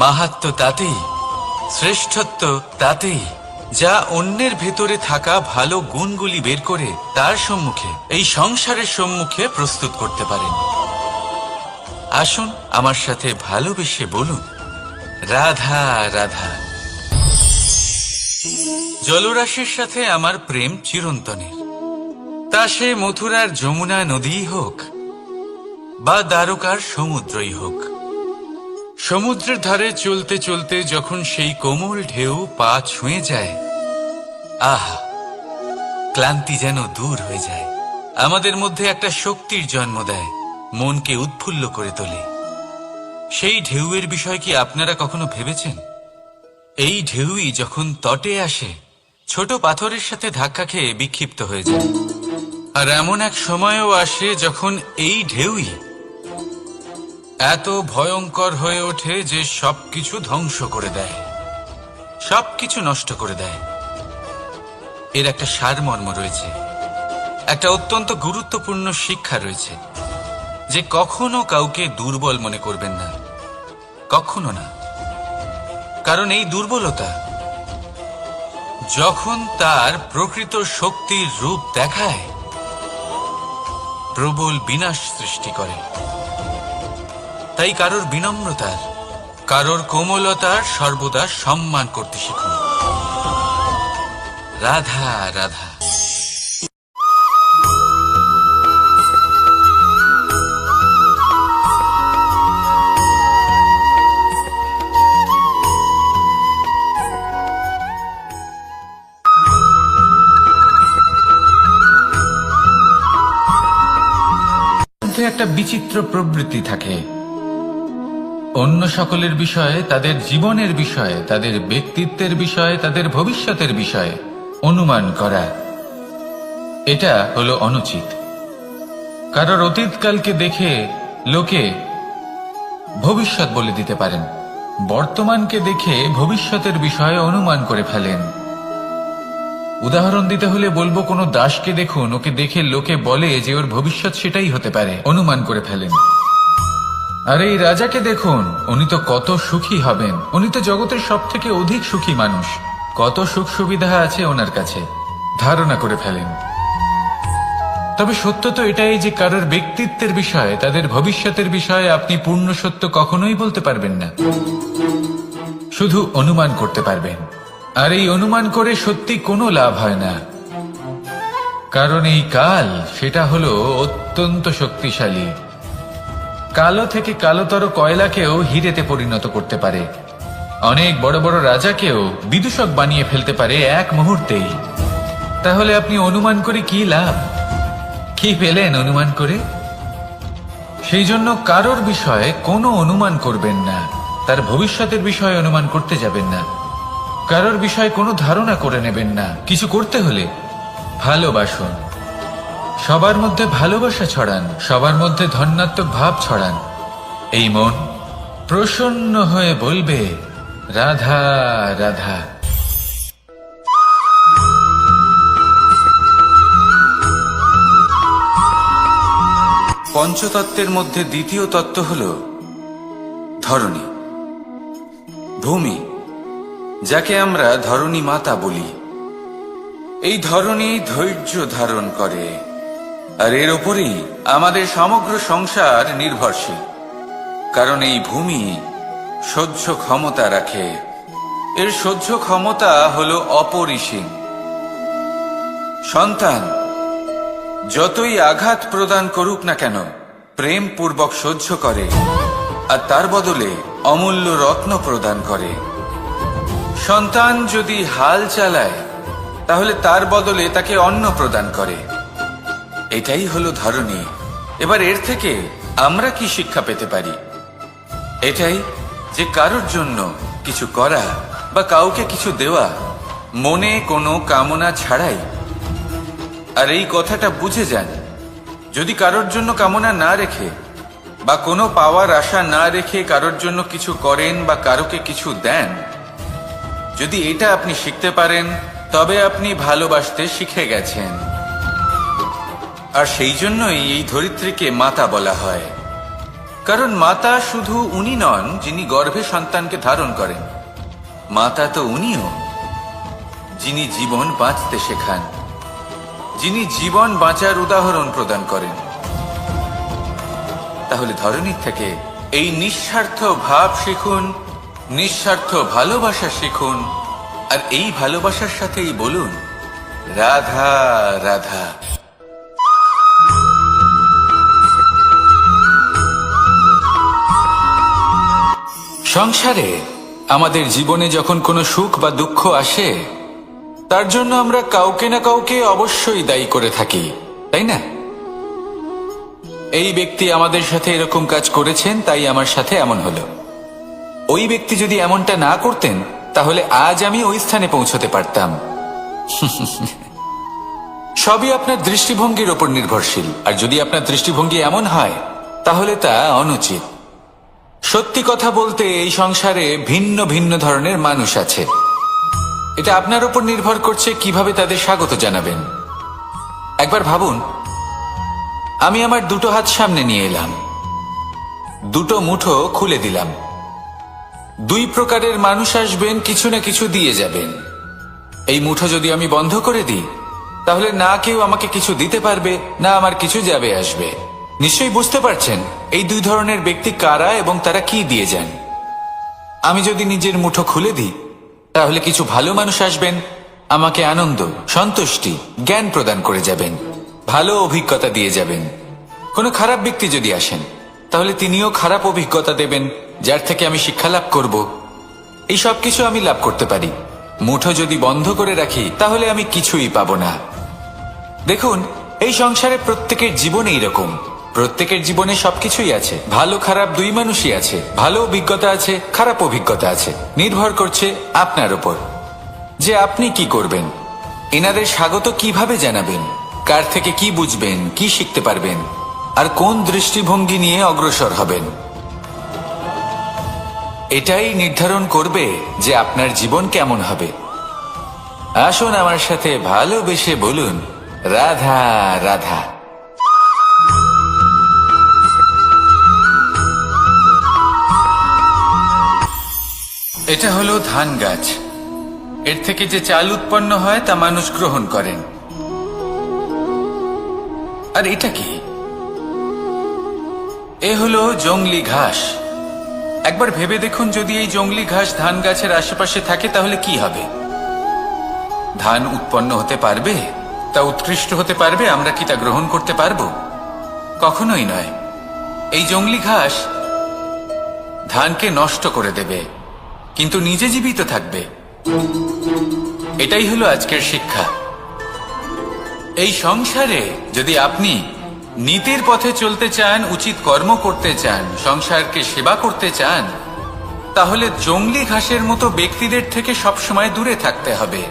মাহাত্ম্য তাতেই, শ্রেষ্ঠত্ব তাতেই, যা অন্যের ভেতরে থাকা ভালো গুণগুলি বের করে তার সম্মুখে, এই সংসারের সম্মুখে প্রস্তুত করতে পারেন। আসুন আমার সাথে ভালোবেসে বলুন, রাধা রাধা। জলরাশির সাথে আমার প্রেম চিরন্তনের। তা সে মথুরার যমুনা নদীই হোক বা দ্বারকার সমুদ্রই হোক। সমুদ্রের ধারে চলতে চলতে যখন সেই কোমল ঢেউ পা ছুঁয়ে যায়, আহা, ক্লান্তি যেন দূর হয়ে যায়। আমাদের মধ্যে একটা শক্তির জন্ম দেয়, মনকে উৎফুল্ল করে তোলে। সেই ঢেউয়ের বিষয় কি আপনারা কখনো ভেবেছেন? এই ঢেউই যখন তটে আসে, ছোট পাথরের সাথে ধাক্কা খেয়ে বিক্ষিপ্ত হয়ে যায়। আর এমন এক সময়ও আসে যখন এই ঢেউই এত ভয়ঙ্কর হয়ে ওঠে যে সবকিছু ধ্বংস করে দেয়, সবকিছু নষ্ট করে দেয়। এর একটা সারমর্ম রয়েছে, একটা অত্যন্ত গুরুত্বপূর্ণ শিক্ষা রয়েছে, যে কখনো কাউকে দুর্বল মনে করবেন না, কখনো না। কারণ এই দুর্বলতা যখন তার প্রকৃত শক্তির রূপ দেখায়, প্রবল বিনাশ সৃষ্টি করে। তাই কারোর বিনম্রতার, কারোর কোমলতার সর্বদা সম্মান করতে শিখুন। রাধা রাধা। একটা বিচিত্র প্রবৃত্তি থাকে, অন্য সকলের বিষয়ে, তাদের জীবনের বিষয়ে, তাদের ব্যক্তিত্বের বিষয়ে, তাদের ভবিষ্যতের বিষয়ে অনুমান করা। এটা হলো অনুচিত। কারোর অতীতকালকে দেখে লোকে ভবিষ্যৎ বলে দিতে পারেন। বর্তমানকে দেখে ভবিষ্যতের বিষয়ে অনুমান করে ফেলেন। উদাহরণ দিতে হলে বলবো, কোনো দাসকে দেখুন, ওকে দেখে লোকে বলে যে ওর ভবিষ্যৎ সেটাই হতে পারে, অনুমান করে ফেলেন। আর এই রাজাকে দেখুন, উনি তো কত সুখী হবেন, উনি তো জগতের সব থেকে অধিক সুখী মানুষ, কত সুখ সুবিধা আছে ওনার কাছে, ধারণা করে ফেলেন। তবে সত্য তো এটাই যে কারোর ব্যক্তিত্বের বিষয়ে, তাদের ভবিষ্যতের বিষয়ে আপনি পূর্ণ সত্য কখনোই বলতে পারবেন না, শুধু অনুমান করতে পারবেন। আর এই অনুমান করে সত্যি কোনো লাভ হয় না, কারণ এই কাল সেটা হলো অত্যন্ত শক্তিশালী। কালো থেকে কালোতর কয়লাকেও হিরেতে পরিণত করতে পারে, অনেক বড় বড় রাজাকেও বিদূষক বানিয়ে ফেলতে পারে এক মুহূর্তেই। তাহলে আপনি অনুমান করে কি লাভ? কি পেলেন অনুমান করে? সেই জন্য কারোর বিষয়ে কোনো অনুমান করবেন না, তার ভবিষ্যতের বিষয়ে অনুমান করতে যাবেন না, কারোর বিষয়ে কোনো ধারণা করে নেবেন না। কিছু করতে হলে ভালোবাসুন, সবার মধ্যে ভালোবাসা ছড়ান, সবার মধ্যে ধন্যাত্মক ভাব ছড়ান। এই মন প্রসন্ন হয়ে বলবে, রাধা রাধা। পঞ্চতত্ত্বের মধ্যে দ্বিতীয় তত্ত্ব হল ধরণী, ভূমি, যাকে আমরা ধরণী মাতা বলি। এই ধরণী ধৈর্য ধারণ করে, আর এর ওপরেই আমাদের সমগ্র সংসার নির্ভরশীল। কারণ এই ভূমি সহ্য ক্ষমতা রাখে, এর সহ্য ক্ষমতা হলো অপরিসীম। সন্তান যতই আঘাত প্রদান করুক না কেন, প্রেম পূর্বক সহ্য করে, আর তার বদলে অমূল্য রত্ন প্রদান করে। সন্তান যদি হাল চালায়, তাহলে তার বদলে তাকে অন্ন প্রদান করে। এটাই হলো ধরণী। এবার এর থেকে আমরা কি শিক্ষা পেতে পারি? এটাই যে কারোর জন্য কিছু করা বা কাউকে কিছু দেওয়া মনে কোনো কামনা ছাড়াই। আর এই কথাটা বুঝে যান, যদি কারোর জন্য কামনা না রেখে বা কোনো পাওয়ার আশা না রেখে কারোর জন্য কিছু করেন বা কারোকে কিছু দেন, যদি এটা আপনি শিখতে পারেন, তবে আপনি ভালোবাসতে শিখে গেছেন। আর সেই জন্যই এই ধরিত্রীকে মাতা বলা হয়। কারণ মাতা শুধু উনি নন যিনি গর্ভে সন্তানকে ধারণ করেন, মাতা তো উনিও যিনি জীবন বাঁচতে শেখান, যিনি জীবন বাঁচার উদাহরণ প্রদান করেন। তাহলে ধরণীর থেকে এই নিঃস্বার্থ ভাব শিখুন, নিঃস্বার্থ ভালোবাসা শিখুন, আর এই ভালোবাসার সাথেই বলুন, রাধা রাধা। সংসারে আমাদের জীবনে যখন কোনো সুখ বা দুঃখ আসে, তার জন্য আমরা কাউকে না কাউকে অবশ্যই দায়ী করে থাকি, তাই না? এই ব্যক্তি আমাদের সাথে এরকম কাজ করেছেন, তাই আমার সাথে এমন হলো। ওই ব্যক্তি যদি এমনটা না করতেন, তাহলে আজ আমি ওই স্থানে পৌঁছতে পারতাম। সবই আপনার দৃষ্টিভঙ্গির ওপর নির্ভরশীল, আর যদি আপনার দৃষ্টিভঙ্গি এমন হয়, তাহলে তা অনুচিত। সত্যি কথা বলতে, এই সংসারে ভিন্ন ভিন্ন ধরনের মানুষ আছে। এটা আপনার উপর নির্ভর করছে কিভাবে তাদের স্বাগত জানাবেন। একবার ভাবুন, আমি আমার দুটো হাত সামনে নিয়ে এলাম, দুটো মুঠো খুলে দিলাম। দুই প্রকারের মানুষ আসবেন, কিছু না কিছু দিয়ে যাবেন। এই মুঠো যদি আমি বন্ধ করে দিই, তাহলে না কেউ আমাকে কিছু দিতে পারবে, না আমার কিছু যাবে আসবে। নিশ্চয়ই বুঝতে পারছেন এই দুই ধরনের ব্যক্তি কারা এবং তারা কি দিয়ে যান। আমি যদি নিজের মুঠো খুলে দিই, তাহলে কিছু ভালো মানুষ আসবেন, আমাকে আনন্দ, সন্তুষ্টি, জ্ঞান প্রদান করে যাবেন, ভালো অভিজ্ঞতা দিয়ে যাবেন। কোনো খারাপ ব্যক্তি যদি আসেন, তাহলে তিনিও খারাপ অভিজ্ঞতা দেবেন, যার থেকে আমি শিক্ষা লাভ করব। এই সব কিছু আমি লাভ করতে পারি। মুঠো যদি বন্ধ করে রাখি, তাহলে আমি কিছুই পাবো না। দেখুন, এই সংসারে প্রত্যেকের জীবনে এইরকম, প্রত্যেকের জীবনে সবকিছুই আছে, ভালো খারাপ দুই মানুষই আছে, ভালো অভিজ্ঞতা আছে, খারাপ অভিজ্ঞতা আছে। নির্ভর করছে আপনার উপর যে আপনি কি করবেন, এনাদের স্বাগত কিভাবে জানাবেন, কার থেকে কি বুঝবেন, কি শিখতে পারবেন, আর কোন দৃষ্টিভঙ্গি নিয়ে অগ্রসর হবেন। এটাই নির্ধারণ করবে যে আপনার জীবন কেমন হবে। আসুন আমার সাথে ভালোবেসে বলুন, রাধা রাধা। এটা হলো ধান গাছ। এর থেকে যে চাল উৎপন্ন হয় তা মানুষ গ্রহণ করেন। আর এটা কি? এ হলো জংলি ঘাস। একবার ভেবে দেখুন, যদি এই জংলি ঘাস ধান গাছের আশেপাশে থাকে তাহলে কি হবে? ধান উৎপন্ন হতে পারবে? তা উৎকৃষ্ট হতে পারবে? আমরা কি তা গ্রহণ করতে পারবো? কখনোই নয়। এই জংলি ঘাস ধানকে নষ্ট করে দেবে, কিন্তু নিজে জীবিত থাকবে। এটাই হলো আজকের শিক্ষা। এই সংসারে যদি আপনি নীতির পথে চলতে চান, উচিত কর্ম করতে চান, সংসারকে সেবা করতে চান, তাহলে জংলি ঘাসের মতো ব্যক্তিদের থেকে সবসময় দূরে থাকতে হবে।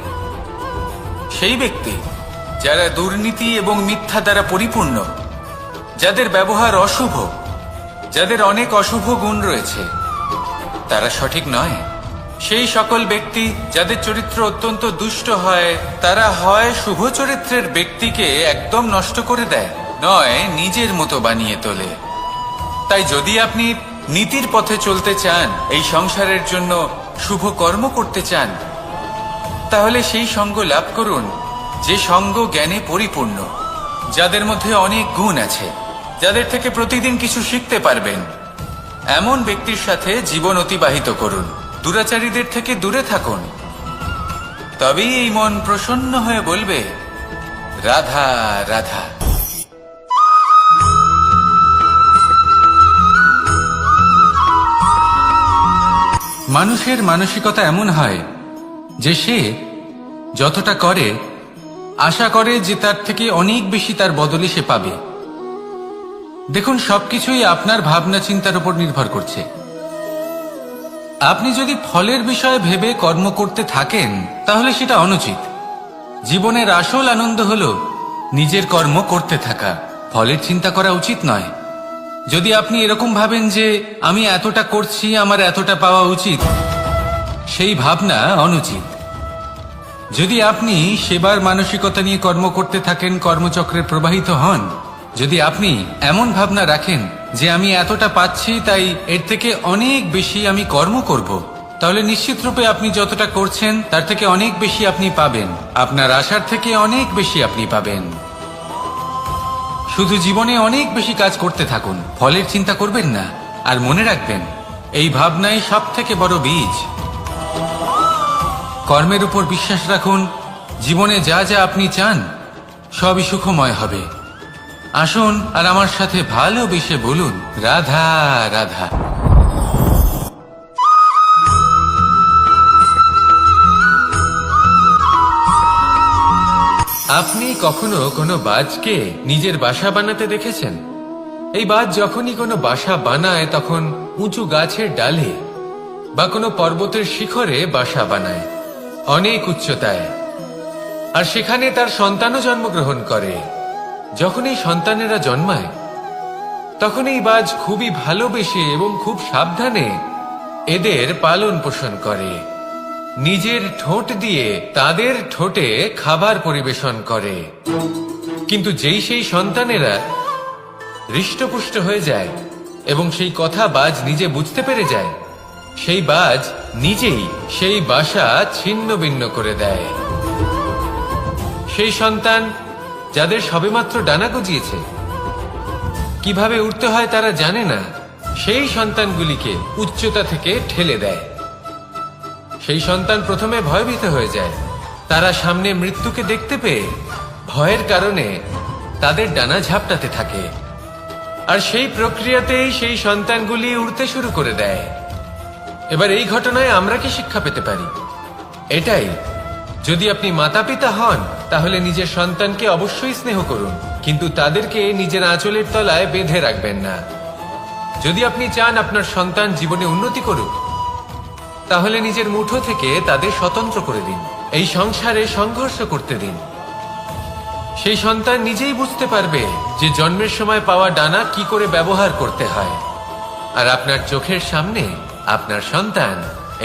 সেই ব্যক্তি যারা দুর্নীতি এবং মিথ্যা দ্বারা পরিপূর্ণ, যাদের ব্যবহার অশুভ, যাদের অনেক অশুভ গুণ রয়েছে, তারা সঠিক নয়। সেই সকল ব্যক্তি যাদের চরিত্র অত্যন্ত দুষ্ট হয়, তারা হয় শুভ চরিত্রের ব্যক্তিকে একদম নষ্ট করে দেয়, নয় নিজের মতো বানিয়ে তোলে। তাই যদি আপনি নীতির পথে চলতে চান, এই সংসারের জন্য শুভ কর্ম করতে চান, তাহলে সেই সঙ্গ লাভ করুন যে সঙ্গ জ্ঞানে পরিপূর্ণ, যাদের মধ্যে অনেক গুণ আছে, যাদের থেকে প্রতিদিন কিছু শিখতে পারবেন। এমন ব্যক্তির সাথে জীবন অতিবাহিত করুন। দুরাচারীদের থেকে দূরে থাকুন। তবেই এই মন প্রসন্ন হয়ে বলবে, রাধা রাধা। মানুষের মানসিকতা এমন হয় যে সে যতটা করে আশা করে যে তার থেকে অনেক বেশি তার বদলে সে পাবে। দেখুন, সবকিছুই আপনার ভাবনা চিন্তার উপর নির্ভর করছে। আপনি যদি ফলের বিষয়ে ভেবে কর্ম করতে থাকেন তাহলে সেটা অনুচিত। জীবনের আসল আনন্দ হলো নিজের কর্ম করতে থাকা, ফলের চিন্তা করা উচিত নয়। যদি আপনি এরকম ভাবেন যে আমি এতটা করছি, আমার এতটা পাওয়া উচিত, সেই ভাবনা অনুচিত। যদি আপনি সেবার মানসিকতা নিয়ে কর্ম করতে থাকেন, কর্মচক্রে প্রবাহিত হন, যদি আপনি এমন ভাবনা রাখেন যে আমি এতটা পাচ্ছি তাই এর থেকে অনেক বেশি আমি কর্ম করব, তাহলে নিশ্চিত রূপে আপনি যতটা করছেন তার থেকে অনেক বেশি আপনি পাবেন। আপনার আশার থেকে অনেক বেশি আপনি পাবেন। শুধু জীবনে অনেক বেশি কাজ করতে থাকুন, ফলের চিন্তা করবেন না। আর মনে রাখবেন, এই ভাবনাই সব থেকে বড় বীজ। কর্মের উপর বিশ্বাস রাখুন। জীবনে যা যা আপনি চান সবই সুখময় হবে। আসুন আর আমার সাথে ভালোবেসে বলুন, রাধা রাধা। আপনি কখনো কোনো বাজকে নিজের বাসা বানাতে দেখেছেন? এই বাজ যখনই কোনো বাসা বানায় তখন উঁচু গাছের ডালে বা কোনো পর্বতের শিখরে বাসা বানায়, অনেক উচ্চতায়। আর সেখানে তার সন্তানও জন্মগ্রহণ করে। যখন এই সন্তানেরা জন্মায় তখন এই বাজ খুবই ভালোবেসে এবং খুব সাবধানে এদের পালন পোষণ করে। নিজের ঠোঁট দিয়ে তাদের ঠোঁটে খাবার পরিবেশন করে। কিন্তু যেই সেই সন্তানেরা হৃষ্টপুষ্ট হয়ে যায় এবং সেই কথা বাজ নিজে বুঝতে পেরে যায়, সেই বাজ নিজেই সেই বাসা ছিন্ন ভিন্ন করে দেয়। সেই সন্তান যাদের সবেমাত্র ডানা গজিয়েছে, কিভাবে উঠতে হয় তারা জানে না, সেই সন্তানগুলিকে উচ্চতা থেকে ঠেলে দেয়। সেই সন্তান প্রথমে ভয়ভীত হয়ে যায়। তারা সামনে মৃত্যুকে দেখতে পেয়ে ভয়ের কারণে তাদের ডানা ঝাপটাতে থাকে। আর সেই প্রক্রিয়াতেই সেই সন্তানগুলি উড়তে শুরু করে দেয়। এবার এই ঘটনায় আমরা কি শিক্ষা পেতে পারি? এটাই, যদি আপনি মাতা পিতা হন তাহলে নিজের সন্তানকে অবশ্যই স্নেহ করুন, কিন্তু তাদেরকে নিজের আঁচলের তলায় বেঁধে রাখবেন না। যদি আপনি চান আপনার সন্তান জীবনে উন্নতি করুক, তাহলে নিজের মুঠো থেকে তাদের স্বতন্ত্র করে দিন। এই সংসারে সংঘর্ষ করতে দিন। সেই সন্তান নিজেই বুঝতে পারবে যে জন্মের সময় পাওয়া ডানা কি করে ব্যবহার করতে হয়। আর আপনার চোখের সামনে আপনার সন্তান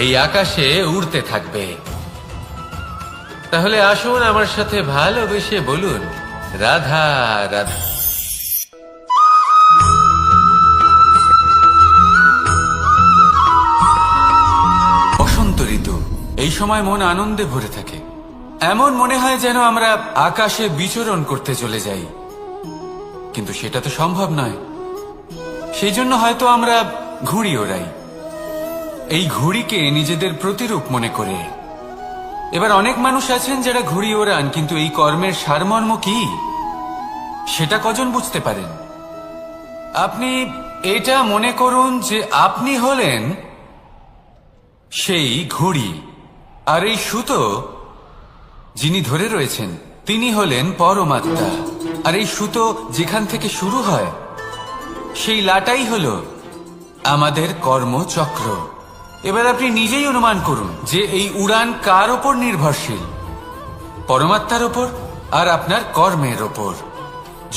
এই আকাশে উড়তে থাকবে। তাহলে আসুন আমার সাথে ভালোবেসে বলুন, রাধা রাধা। বসন্ত ঋতু, এই সময় মন আনন্দে ভরে থাকে। এমন মনে হয় যেন আমরা আকাশে বিচরণ করতে চলে যাই, কিন্তু সেটা তো সম্ভব নয়। সেই জন্য হয়তো আমরা ঘুড়ি ওড়াই, এই ঘুড়িকে নিজেদের প্রতিরূপ মনে করে। এবার অনেক মানুষ আছেন যারা ঘুড়ি ওড়ান, কিন্তু এই কর্মের সারমর্ম কি সেটা কজন বুঝতে পারেন? আপনি এটা মনে করুন যে আপনি হলেন সেই ঘুড়ি, আর এই সুতো যিনি ধরে রয়েছেন তিনি হলেন পরমাত্মা। আর এই সুতো যেখান থেকে শুরু হয় সেই লাটাই হলো আমাদের কর্মচক্র। এবার আপনি নিজেই অনুমান করুন যে এই উড়ান কার ওপর নির্ভরশীল, পরমাত্মার ওপর আর আপনার কর্মের ওপর।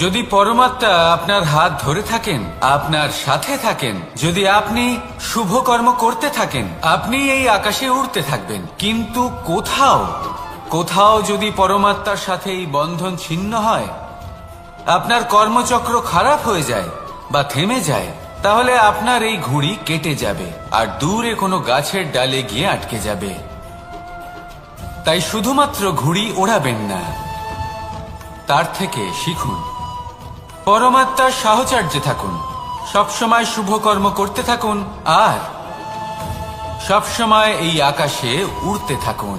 যদি পরমাত্মা আপনার হাত ধরে থাকেন, আপনার সাথে থাকেন, যদি আপনি শুভ কর্ম করতে থাকেন, আপনি এই আকাশে উড়তে থাকবেন। কিন্তু কোথাও কোথাও যদি পরমাত্মার সাথে এই বন্ধন ছিন্ন হয়, আপনার কর্মচক্র খারাপ হয়ে যায় বা থেমে যায়, তাহলে আপনার এই ঘুড়ি কেটে যাবে আর দূরে কোনো গাছের ডালে গিয়ে আটকে যাবে। তাই শুধুমাত্র ঘুড়ি ওড়াবেন না, তার থেকে শিখুন, পরমাত্মার সাহচর্যে থাকুন, সবসময় শুভ কর্ম করতে থাকুন আর সবসময় এই আকাশে উড়তে থাকুন।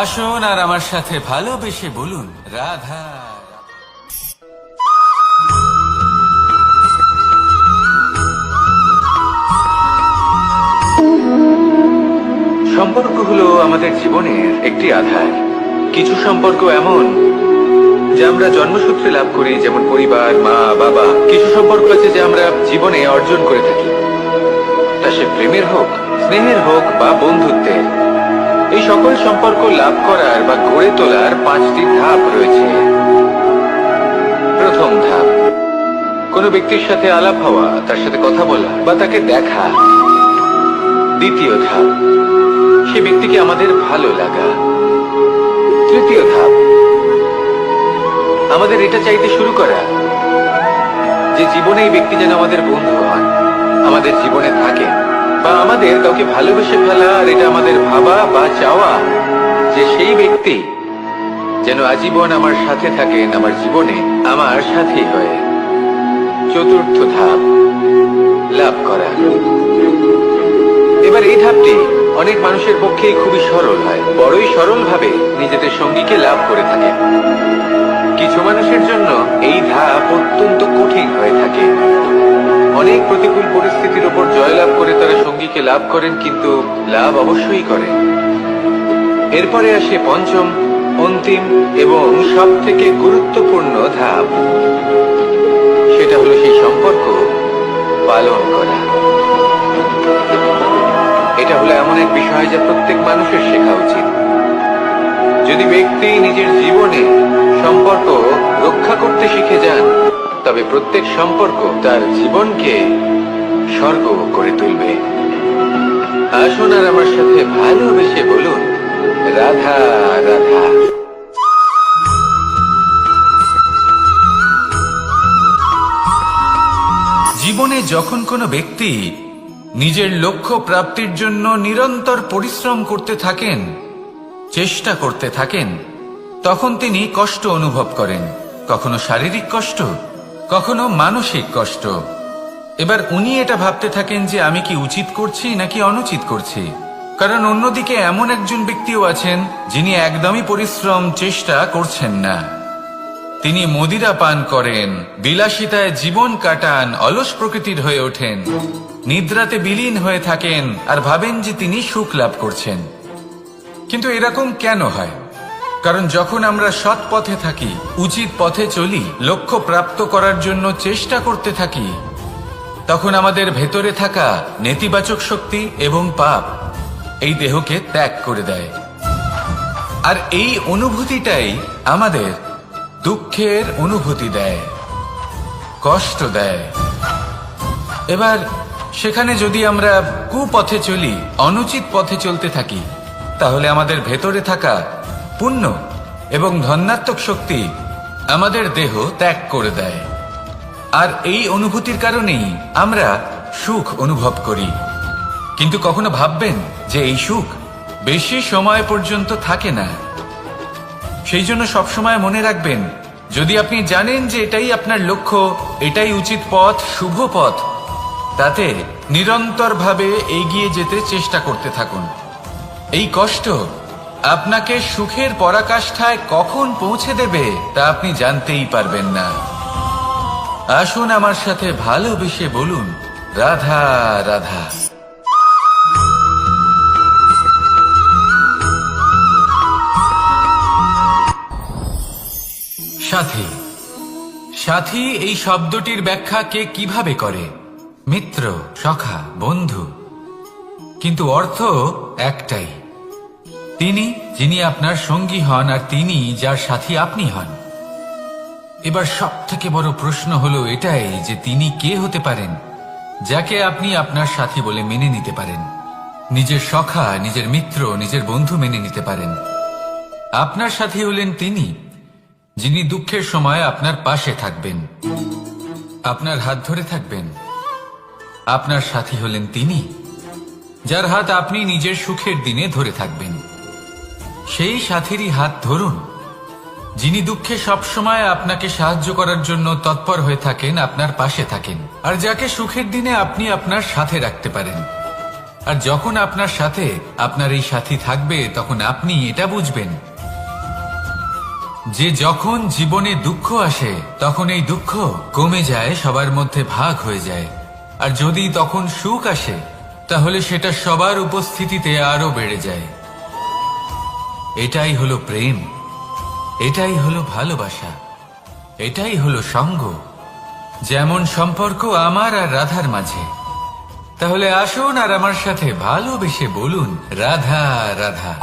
আসুন আর আমার সাথে ভালোবেসে বলুন, রাধা। সম্পর্ক হলো আমাদের জীবনের একটি আধার। কিছু সম্পর্ক এমন যা আমরা জন্মসূত্রে লাভ করি, যেমন পরিবার, মা বাবা। কিছু সম্পর্ক আছে যা আমরা জীবনে অর্জন করে থাকি, তা সে প্রেমের হোক, স্নেহের হোক বা বন্ধুত্বের। এই সকল সম্পর্ক লাভ করার বা গড়ে তোলার 5টি ধাপ রয়েছে। প্রথম ধাপ, কোনো ব্যক্তির সাথে আলাপ হওয়া, তার সাথে কথা বলা বা তাকে দেখা। দ্বিতীয় ধাপ, সে ব্যক্তিকে আমাদের ভালো লাগা। তৃতীয় ধাপ, আমাদের এটা চাইতে শুরু করা যে জীবনে এই ব্যক্তি যেন আমাদের বন্ধু হন, আমাদের জীবনে থাকে, বা আমাদের কাউকে ভালোবেসে ফেলা আর এটা আমাদের ভাবা বা চাওয়া যে সেই ব্যক্তি যেন আজীবন আমার সাথে থাকেন, আমার জীবনে আমার সাথী হয়ে। চতুর্থ ধাপ, লাভ করা। এবার এই ধাপটি অনেক মানুষের পক্ষেই খুবই সরল হয়, বড়ই সরল ভাবে নিজেদের সঙ্গীকে লাভ করে থাকে। কিছু মানুষের জন্য এই ধাপ অত্যন্ত কঠিন হয়ে থাকে। অনেক প্রতিকূল পরিস্থিতির উপর জয়লাভ করে তারা সঙ্গীকে লাভ করেন, কিন্তু লাভ অবশ্যই করেন। এরপরে আসে পঞ্চম, অন্তিম এবং সব থেকে গুরুত্বপূর্ণ ধাপ। সেটা হলো সেই সম্পর্ক পালন করা। এটা হলো এমন এক বিষয় যা প্রত্যেক মানুষের শেখা উচিত। যদি ব্যক্তি নিজের জীবনে সম্পর্ক রক্ষা করতে শিখে যান, তবে প্রত্যেক সম্পর্ক তার জীবনকে স্বর্গ করে তুলবে। আসুন আর আমার সাথে ভালোবেসে বলুন, রাধা রাধা। জীবনে যখন কোনো ব্যক্তি নিজের লক্ষ্য প্রাপ্তির জন্য নিরন্তর পরিশ্রম করতে থাকেন, চেষ্টা করতে থাকেন, তখন তিনি কষ্ট অনুভব করেন, কখনো শারীরিক কষ্ট, কখনো মানসিক কষ্ট। এবার উনি এটা ভাবতে থাকেন যে আমি কি উচিত করছি নাকি অনুচিত করছি। কারণ অন্যদিকে এমন একজন ব্যক্তিও আছেন যিনি একদমই পরিশ্রম চেষ্টা করছেন না। তিনি মদিরা পান করেন, বিলাসিতায় জীবন কাটান, অলস প্রকৃতির হয়ে ওঠেন, নিদ্রাতে বিলীন হয়ে থাকেন আর ভাবেন যে তিনি সুখ লাভ করছেন। কিন্তু এরকম কেন হয়? কারণ যখন আমরা সৎ পথে থাকি, উচিত পথে চলি, লক্ষ্য প্রাপ্ত করার জন্য চেষ্টা করতে থাকি, তখন আমাদের ভেতরে থাকা নেতিবাচক শক্তি এবং পাপ এই দেহকে ত্যাগ করে দেয়। আর এই অনুভূতিটাই আমাদের দুঃখের অনুভূতি দেয়, কষ্ট দেয়। এবার সেখানে যদি আমরা কুপথে চলি, অনুচিত পথে চলতে থাকি, তাহলে আমাদের ভেতরে থাকা পুণ্য এবং ধনাত্মক শক্তি আমাদের দেহ ত্যাগ করে দেয়। আর এই অনুভূতির কারণেই আমরা সুখ অনুভব করি। কিন্তু কখনো ভাববেন যে এই সুখ বেশি সময় পর্যন্ত থাকে না। সেই জন্য সবসময় মনে রাখবেন, যদি আপনি জানেন যে এটাই আপনার লক্ষ্য, এটাই উচিত পথ, শুভ পথ, তাতে নিরন্তরভাবে এগিয়ে যেতে চেষ্টা করতে থাকুন। এই কষ্ট আপনাকে সুখের পরাকাষ্ঠায় কখন পৌঁছে দেবে তা আপনি জানতেই পারবেন না। আসুন আমার সাথে ভালোবেসে বলুন, রাধা রাধা। সাথী। সাথী এই শব্দটির ব্যাখ্যা কে কিভাবে করে? মিত্র, সখা, বন্ধু। কিন্তু অর্থ একটাই, তিনি যিনি আপনার সঙ্গী হন আর তিনি যার সাথী আপনি হন। এবার সব থেকে বড় প্রশ্ন হলো এটাই যে তিনি কে হতে পারেন যাকে আপনি আপনার সাথী বলে মেনে নিতে পারেন, নিজের সখা, নিজের মিত্র, নিজের বন্ধু মেনে নিতে পারেন। আপনার সাথী হলেন তিনি যিনি দুঃখের সময় আপনার পাশে থাকবেন, আপনার হাত ধরে থাকবেন। আপনার সাথী হলেন তিনি যার হাত আপনি নিজের সুখের দিনে ধরে থাকবেন। সেই সাথীরই হাত ধরুন যিনি দুঃখে সবসময় আপনাকে সাহায্য করার জন্য তৎপর হয়ে থাকেন, আপনার পাশে থাকেন, আর যাকে সুখের দিনে আপনি আপনার সাথে রাখতে পারেন। আর যখন আপনার সাথে আপনার এই সাথী থাকবে, তখন আপনি এটা বুঝবেন যে যখন জীবনে দুঃখ আসে তখন এই দুঃখ কমে যায়, সবার মধ্যে ভাগ হয়ে যায়। আর যদি তখন সুখ আসে তাহলে সেটা সবার উপস্থিতিতে আরো বেড়ে যায়। এটাই হলো প্রেম, এটাই হলো ভালোবাসা, এটাই হলো সঙ্গ। যেমন সম্পর্ক আমার আর রাধার মাঝে। তাহলে আসুন আর আমার সাথে ভালোবেসে বলুন, রাধা রাধা।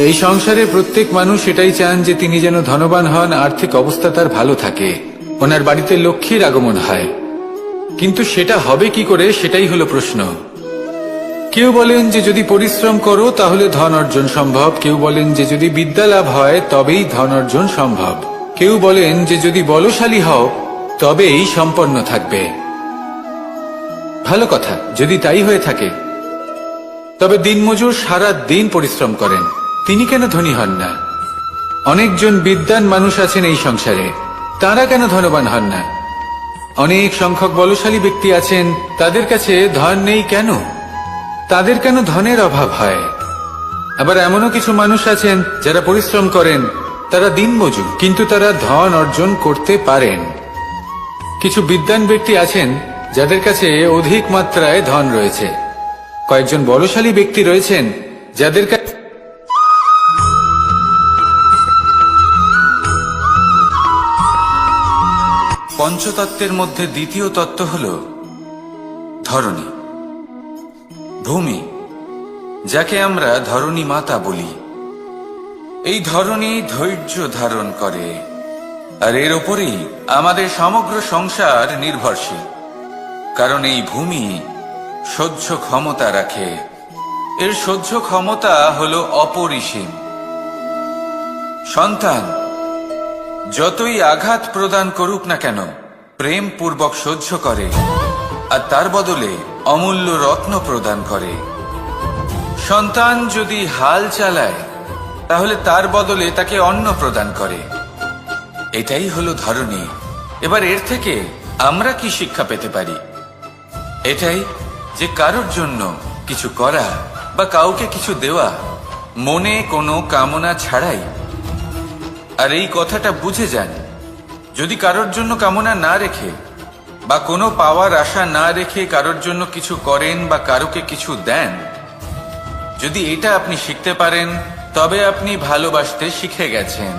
এই সংসারে প্রত্যেক মানুষ এটাই চান যে তিনি যেন ধনবান হন, আর্থিক অবস্থা তার ভালো থাকে, ওনার বাড়িতে লক্ষ্মীর আগমন হয়। কিন্তু সেটা হবে কি করে, সেটাই হলো প্রশ্ন। কেউ বলেন যে যদি পরিশ্রম করো তাহলে ধন অর্জন সম্ভব, কেউ বলেন যে যদি বিদ্যা লাভ হয় তবেই ধন অর্জন সম্ভব, কেউ বলেন যে যদি বলশালী হও তবেই সম্পন্ন থাকবে। ভালো কথা, যদি তাই হয়ে থাকে, তবে দিনমজুর সারা দিন পরিশ্রম করেন, তিনি কেন ধনী হন না? অনেকজন বিদ্বান মানুষ আছেন এই সংসারে, তারা কেন ধনবান হন না? অনেক সংখ্যক বলশালী ব্যক্তি আছেন, তাদের কাছে ধন নেই কেন? তাদের কেন ধনের অভাব হয়? আবার এমনও কিছু মানুষ আছেন যারা পরিশ্রম করেন, তারা দিনমজুর, কিন্তু তারা ধন অর্জন করতে পারেন। কিছু বিদ্বান ব্যক্তি আছেন যাদের কাছে অধিক মাত্রায় ধন রয়েছে। কয়েকজন বলশালী ব্যক্তি রয়েছেন যাদের কাছে পঞ্চতত্ত্বের মধ্যে দ্বিতীয় তত্ত্ব হল ধরণী, ভূমি, যাকে আমরা ধরণী মাতা বলি। এই ধরণী ধৈর্য ধারণ করে, আর এর ওপরেই আমাদের সমগ্র সংসার নির্ভরশীল। কারণ এই ভূমি সহ্য ক্ষমতা রাখে, এর সহ্য ক্ষমতা হল অপরিসীম। সন্তান যতই আঘাত প্রদান করুক না কেন, প্রেম পূর্বক সহ্য করে, আর তার বদলে অমূল্য রত্ন প্রদান করে। সন্তান যদি হাল চালায় তাহলে তার বদলে তাকে অন্ন প্রদান করে। এটাই হলো ধরণী। এবার এর থেকে আমরা কি শিক্ষা পেতে পারি? এটাই যে কারোর জন্য কিছু করা বা কাউকে কিছু দেওয়া মনে কোনো কামনা ছাড়াই। আর এই কথাটা বুঝে যান, যদি কারোর জন্য কামনা না রেখে বা কোনো পাওয়ার আশা না রেখে কারোর জন্য কিছু করেন বা কারোকে কিছু দেন, যদি এটা আপনি শিখতে পারেন, তবে আপনি ভালোবাসতে শিখে গেছেন।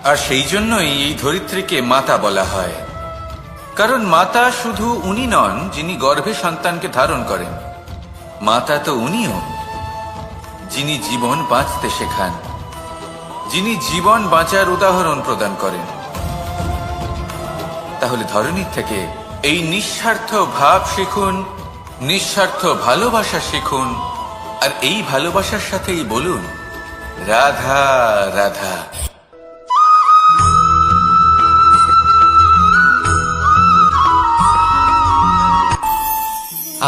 আর সেই জন্যই এই ধরিত্রীকে মাতা বলা হয়। কারণ মাতা শুধু উনি নন যিনি গর্ভে সন্তানকে ধারণ করেন, মাতা তো উনিও যিনি জীবন বাঁচতে শেখান। যিনি জীবন বাঁচার উদাহরণ প্রদান করেন। তাহলে ধরনীর থেকে এই নিঃস্বার্থ ভাব শিখুন, নিঃস্বার্থ ভালোবাসা শিখুন, আর এই ভালোবাসার সাথেই বলুন রাধা রাধা।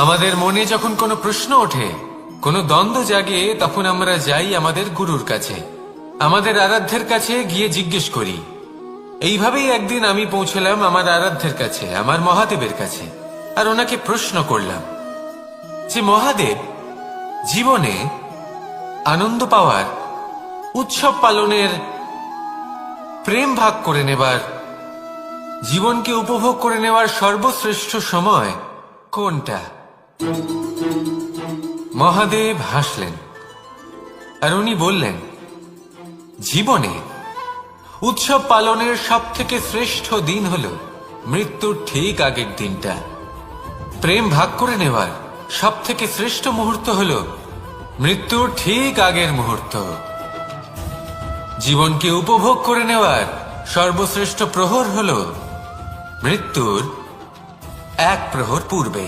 আমাদের মনে যখন কোনো প্রশ্ন ওঠে, কোনো দ্বন্দ্ব জাগে, তখন আমরা যাই আমাদের গুরুর কাছে, আমাদের আরাধ্যের কাছে গিয়ে জিজ্ঞেস করি। এইভাবেই একদিন আমি পৌঁছলাম আমার আরাধ্যের কাছে, আমার মহাদেবের কাছে, আর ওনাকে প্রশ্ন করলাম যে মহাদেব, জীবনে আনন্দ পাওয়ার, উৎসব পালনের, প্রেম ভাগ করে নেবার, জীবনকে উপভোগ করে নেওয়ার সর্বশ্রেষ্ঠ সময় কোনটা? মহাদেব হাসলেন আর উনি বললেন, জীবনে উৎসব পালনের সব থেকে শ্রেষ্ঠ দিন হল মৃত্যুর ঠিক আগের দিনটা। প্রেম ভাগ করে নেওয়ার সব থেকে শ্রেষ্ঠ মুহূর্ত হল মৃত্যুর ঠিক আগের মুহূর্ত। জীবনকে উপভোগ করে নেওয়ার সর্বশ্রেষ্ঠ প্রহর হল মৃত্যুর এক প্রহর পূর্বে।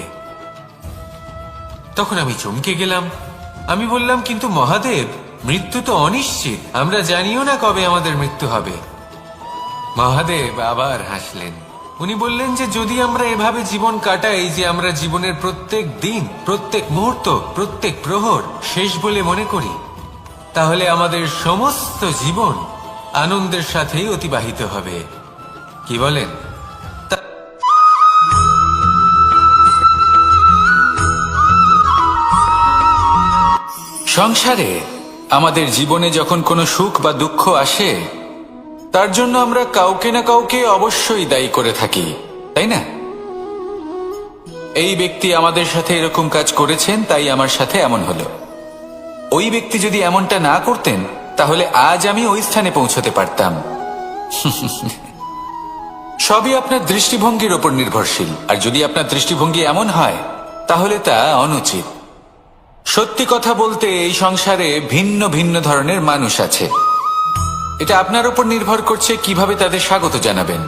তখন আমি চমকে গেলাম। আমি বললাম, কিন্তু মহাদেব, মৃত্যু তো অনিশ্চিত, আমরা জানিও না কবে আমাদের মৃত্যু হবে। মহাদেব আবার হাসলেন। উনি বললেন যে যদি আমরা এভাবে জীবন কাটাই যে আমরা জীবনের প্রত্যেক দিন, প্রত্যেক মুহূর্ত, প্রত্যেক প্রহর শেষ বলে মনে করি, তাহলে আমাদের সমস্ত জীবন আনন্দের সাথেই অতিবাহিত হবে। কি বলেন? সংসারে আমাদের জীবনে যখন কোনো সুখ বা দুঃখ আসে, তার জন্য আমরা কাউকে না কাউকে অবশ্যই দায়ী করে থাকি, তাই না? এই ব্যক্তি আমাদের সাথে এরকম কাজ করেছেন, তাই আমার সাথে এমন হলো। ওই ব্যক্তি যদি এমনটা না করতেন, তাহলে আজ আমি ওই স্থানে পৌঁছতে পারতাম। সবই আপনার দৃষ্টিভঙ্গির ওপর নির্ভরশীল, আর যদি আপনার দৃষ্টিভঙ্গি এমন হয়, তাহলে তা অনুচিত। সত্যি কথা বলতে, এই সংসারে ভিন্ন ভিন্ন ধরনের মানুষ আছে। এটা আপনার উপর নির্ভর করছে কিভাবে তাদের স্বাগত জানাবেন।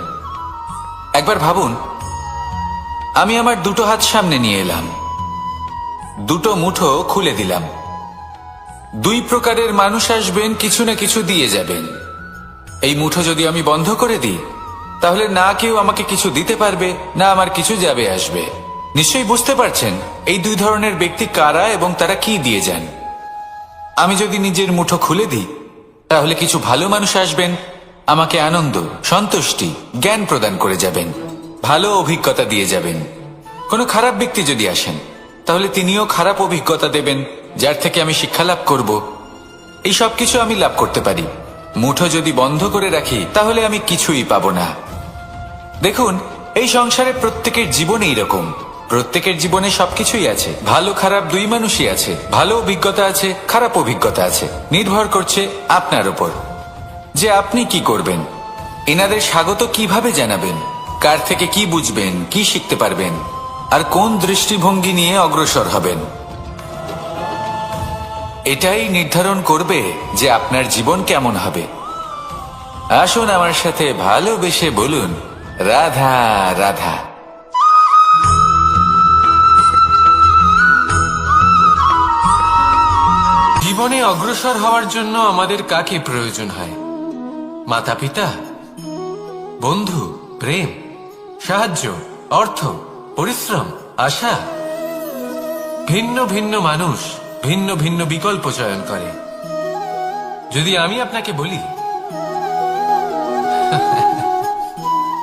একবার ভাবুন, আমি আমার দুটো হাত সামনে নিয়ে এলাম, দুটো মুঠো খুলে দিলাম। দুই প্রকারের মানুষ আসবেন, কিছু না কিছু দিয়ে যাবেন। এই মুঠো যদি আমি বন্ধ করে দিই, তাহলে না কেউ আমাকে কিছু দিতে পারবে, না আমার কিছু যাবে আসবে। নিশ্চয়ই বুঝতে পারছেন এই দুই ধরনের ব্যক্তি কারা এবং তারা কি দিয়ে যান। আমি যদি নিজের মুঠো খুলে দিই, তাহলে কিছু ভালো মানুষ আসবেন, আমাকে আনন্দ, সন্তুষ্টি, জ্ঞান প্রদান করে যাবেন, ভালো অভিজ্ঞতা দিয়ে যাবেন। কোনো খারাপ ব্যক্তি যদি আসেন, তাহলে তিনিও খারাপ অভিজ্ঞতা দেবেন, যার থেকে আমি শিক্ষা লাভ করব। এই সব কিছু আমি লাভ করতে পারি। মুঠো যদি বন্ধ করে রাখি, তাহলে আমি কিছুই পাবো না। দেখুন, এই সংসারে প্রত্যেকের জীবনে এইরকম। প্রত্যেকের জীবনে সবকিছুই আছে, ভালো খারাপ দুই মানুষই আছে, ভালো অভিজ্ঞতা আছে, খারাপ অভিজ্ঞতা আছে। নির্ভর করছে আপনার উপর যে আপনি কি করবেন, এনাদের স্বাগত কিভাবে জানাবেন, কার থেকে কি বুঝবেন, কি শিখতে পারবেন, আর কোন দৃষ্টিভঙ্গি নিয়ে অগ্রসর হবেন। এটাই নির্ধারণ করবে যে আপনার জীবন কেমন হবে। আসুন আমার সাথে ভালোবেসে বলুন রাধা রাধা। জীবনে অগ্রসর হওয়ার জন্য আমাদের কাকে প্রয়োজন হয়? মাতা পিতা, বন্ধু, প্রেম, সাহায্য, অর্থ, পরিশ্রম, আশা। ভিন্ন ভিন্ন মানুষ ভিন্ন ভিন্ন বিকল্প চয়ন করে। যদি আমি আপনাকে বলি,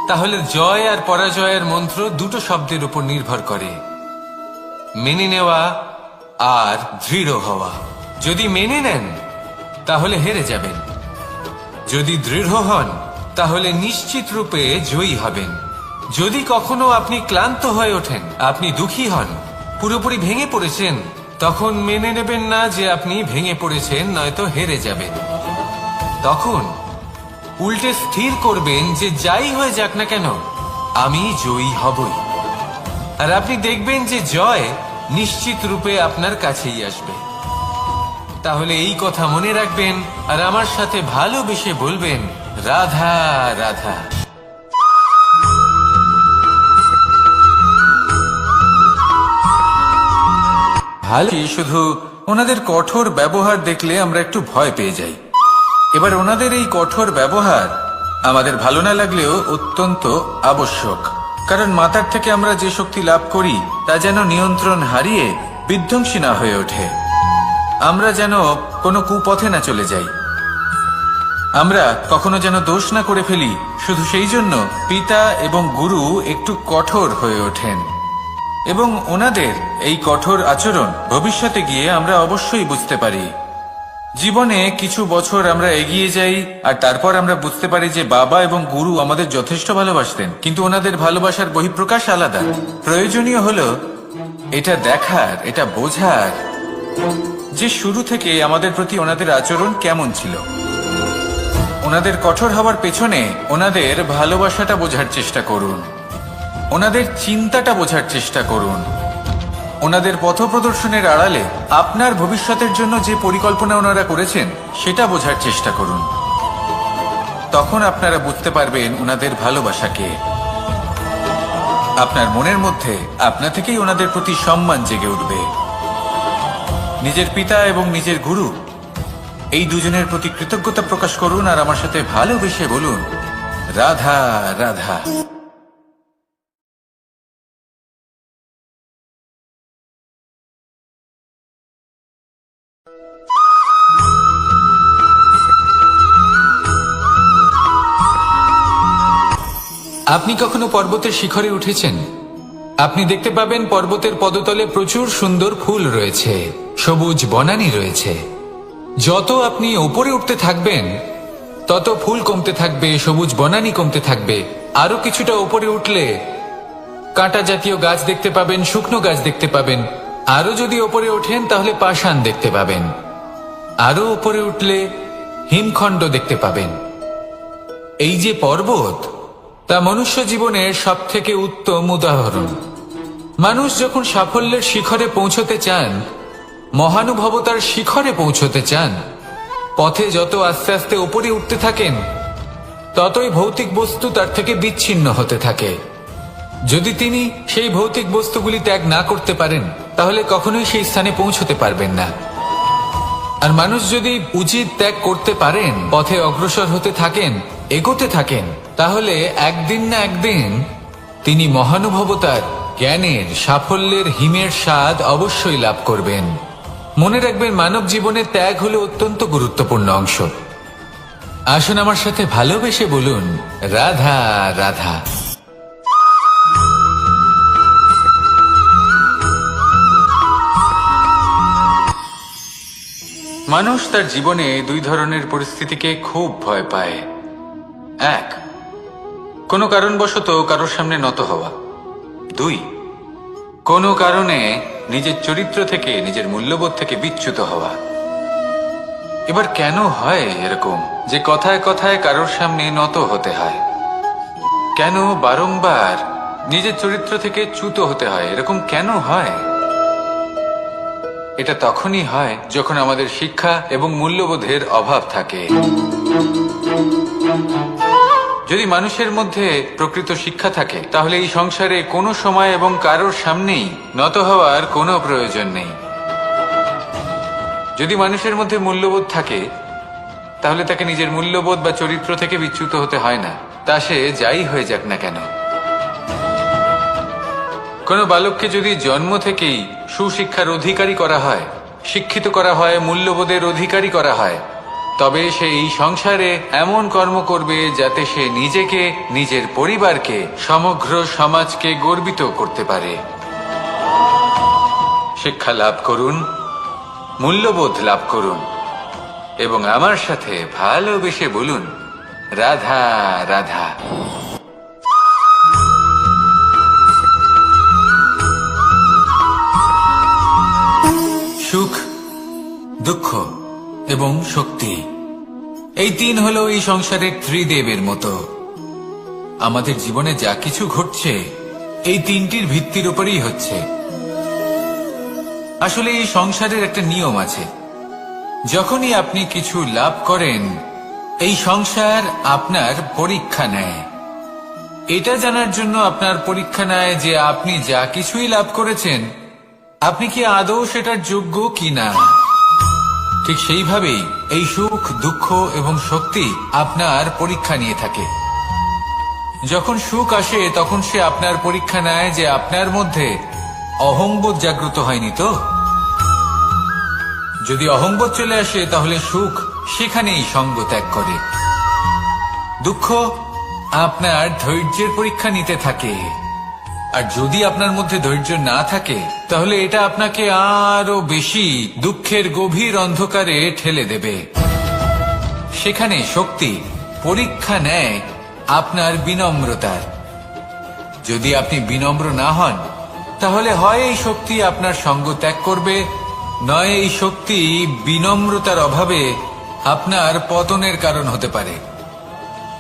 তাহলে জয় আর পরাজয়ের মন্ত্র দুটো শব্দের উপর নির্ভর করে, মেনে নেওয়া আর দৃঢ় হওয়া। যদি মেনে নেন, তাহলে হেরে যাবেন। যদি দৃঢ় হন, তাহলে নিশ্চিত রূপে জয়ী হবেন। যদি কখনো আপনি ক্লান্ত হয়ে ওঠেন, আপনি দুঃখী হন, পুরোপুরি ভেঙে পড়েছেন, তখন মেনে নেবেন না যে আপনি ভেঙে পড়েছেন, নয়তো হেরে যাবেন। তখন উল্টে স্থির করবেন যে যাই হয়ে যাক না কেন, আমি জয়ী হবই। আর আপনি দেখবেন যে জয় নিশ্চিত রূপে আপনার কাছেই আসবে। তাহলে এই কথা মনে রাখবেন আর আমার সাথে ভালোবেসে বলবেন, রাধা রাধা। ভালো, শুধু ওনাদের কঠোর ব্যবহার দেখলে আমরা একটু ভয় পেয়ে যাই। এবার ওনাদের এই কঠোর ব্যবহার আমাদের ভালো না লাগলেও অত্যন্ত আবশ্যক, কারণ মাতার থেকে আমরা যে শক্তি লাভ করি তা যেন নিয়ন্ত্রণ হারিয়ে বিধ্বংসী না হয়ে ওঠে। আমরা যেন কোনো কুপথে না চলে যাই, আমরা কখনো যেন দোষ না করে ফেলি। শুধু সেই জন্য পিতা এবং গুরু একটু কঠোর হয়ে ওঠেন, এবং ওনাদের এই কঠোর আচরণ ভবিষ্যতে গিয়ে আমরা অবশ্যই বুঝতে পারি। জীবনে কিছু বছর আমরা এগিয়ে যাই আর তারপর আমরা বুঝতে পারি যে বাবা এবং গুরু আমাদের যথেষ্ট ভালোবাসতেন, কিন্তু ওনাদের ভালোবাসার বহিঃপ্রকাশ আলাদা। প্রয়োজনীয় হলো এটা দেখার, এটা বোঝার যে শুরু থেকে আমাদের প্রতি ওনাদের আচরণ কেমন ছিল। ওনাদের কঠোর হওয়ার পেছনে ওনাদের ভালোবাসাটা বোঝার চেষ্টা করুন, ওনাদের চিন্তাটা বোঝার চেষ্টা করুন, ওনাদের পথপ্রদর্শনের আড়ালে আপনার ভবিষ্যতের জন্য যে পরিকল্পনা ওনারা করেছেন সেটা বোঝার চেষ্টা করুন। তখন আপনারা বুঝতে পারবেন ওনাদের ভালোবাসাকে। আপনার মনের মধ্যে আপনা থেকেই ওনাদের প্রতি সম্মান জেগে উঠবে। নিজের পিতা এবং নিজের গুরু এই দুজনের প্রতি কৃতজ্ঞতা প্রকাশ করুন আর আমার সাথে ভালোবেসে বলুন, রাধা রাধা। আপনি কখনো পর্বতের শিখরে উঠেছেন? আপনি দেখতে পাবেন পর্বতের পদতলে প্রচুর সুন্দর ফুল রয়েছে, সবুজ বনানী রয়েছে। যত আপনি ওপরে উঠতে থাকবেন তত ফুল কমতে থাকবে, সবুজ বনানী কমতে থাকবে। আরো কিছুটা ওপরে উঠলে কাঁটা জাতীয় গাছ দেখতে পাবেন, শুকনো গাছ দেখতে পাবেন। আরো যদি ওপরে ওঠেন তাহলে পাষাণ দেখতে পাবেন। আরো ওপরে উঠলে হিমখণ্ড দেখতে পাবেন। এই যে পর্বত, তা মনুষ্য জীবনের সব থেকে উত্তম উদাহরণ। মানুষ যখন সাফল্যের শিখরে পৌঁছতে চান, মহানুভবতার শিখরে পৌঁছতে চান, পথে যত আস্তে আস্তে উপরে উঠতে থাকেন ততই ভৌতিক বস্তু তার থেকে বিচ্ছিন্ন হতে থাকে। যদি তিনি সেই ভৌতিক বস্তুগুলি ত্যাগ না করতে পারেন তাহলে কখনোই সেই স্থানে পৌঁছতে পারবেন না। আর মানুষ যদি উচিত ত্যাগ করতে পারেন, পথে অগ্রসর হতে থাকেন, এগোতে থাকেন, তাহলে একদিন না একদিন তিনি মহানুভবতার, জ্ঞানের, সাফল্যের হিমের স্বাদ অবশ্যই লাভ করবেন। মনে রাখবেন, মানব জীবনে ত্যাগ হলো অত্যন্ত গুরুত্বপূর্ণ অংশ। আসুন আমার সাথে ভালোবেসে বলুন, রাধা রাধা। মানুষ তার জীবনে দুই ধরনের পরিস্থিতিকে খুব ভয় পায়। এক, কোনো কারণবশত কারোর সামনে নত হওয়া। দুই, কোনো কারণে নিজের চরিত্র থেকে, নিজের মূল্যবোধ থেকে বিচ্যুত হওয়া। এবার কেন হয় এরকম যে কথায় কথায় কারোর সামনে নত হতে হয়? কেন বারংবার নিজের চরিত্র থেকে চ্যুত হতে হয়? এরকম কেন হয়? এটা তখনই হয় যখন আমাদের শিক্ষা এবং মূল্যবোধের অভাব থাকে। যদি মানুষের মধ্যে প্রকৃত শিক্ষা থাকে তাহলে এই সংসারে কোনো সময় এবং কারোর সামনেই নত হওয়ার কোনো প্রয়োজন নেই। যদি মানুষের মধ্যে মূল্যবোধ থাকে তাহলে তাকে নিজের মূল্যবোধ বা চরিত্র থেকে বিচ্যুত হতে হয় না, তা সে যাই হয়ে যাক না কেন। কোনো বালককে যদি জন্ম থেকেই সুশিক্ষার অধিকারী করা হয়, শিক্ষিত করা হয়, মূল্যবোধের অধিকারী করা হয়, তবে সে এই সংসারে এমন কর্ম করবে যাতে সে নিজেকে, নিজের পরিবারকে, সমগ্র সমাজকে গর্বিত করতে পারে। শিক্ষা লাভ করুন, মূল্যবোধ লাভ করুন এবং আমার সাথে ভালোবেসে বলুন, রাধা রাধা। সুখ, দুঃখ এবং শক্তি, এই তিন হলো এই সংসারের ত্রিদেবের মতো। আমাদের জীবনে যা কিছু ঘটছে এই তিনটির ভিত্তির উপরেই হচ্ছে। আসলে এই সংসারের একটা নিয়ম আছে, যখনই আপনি কিছু লাভ করেন, এই সংসার আপনার পরীক্ষা নেয়। এটা জানার জন্য আপনার পরীক্ষা নেয় যে আপনি যা কিছুই লাভ করেছেন, আপনি কি আদৌ সেটার যোগ্য কিনা। ঠিক সেইভাবেই এই সুখ, দুঃখ এবং শক্তি আপনার পরীক্ষা নিয়ে থাকে। যখন সুখ আসে তখন সে আপনার পরীক্ষা নেয় যে আপনার মধ্যে অহংবোধ জাগ্রত হয়নি তো। যদি অহংবোধ চলে আসে তাহলে সুখ সেখানেই সঙ্গ ত্যাগ করে। দুঃখ আপনার ধৈর্যের পরীক্ষা নিতে থাকে, আর যদি আপনার মধ্যে ধৈর্য না থাকে তাহলে এটা আপনাকে আরো বেশি দুঃখের গভীর অন্ধকারে ঠেলে দেবে। সেখানে শক্তি পরীক্ষা নেয় আপনার বিনম্রতার। যদি আপনি বিনম্র না হন তাহলে হয় এই শক্তি আপনার সঙ্গ ত্যাগ করবে, নয় এই শক্তি বিনম্রতার অভাবে আপনার পতনের কারণ হতে পারে।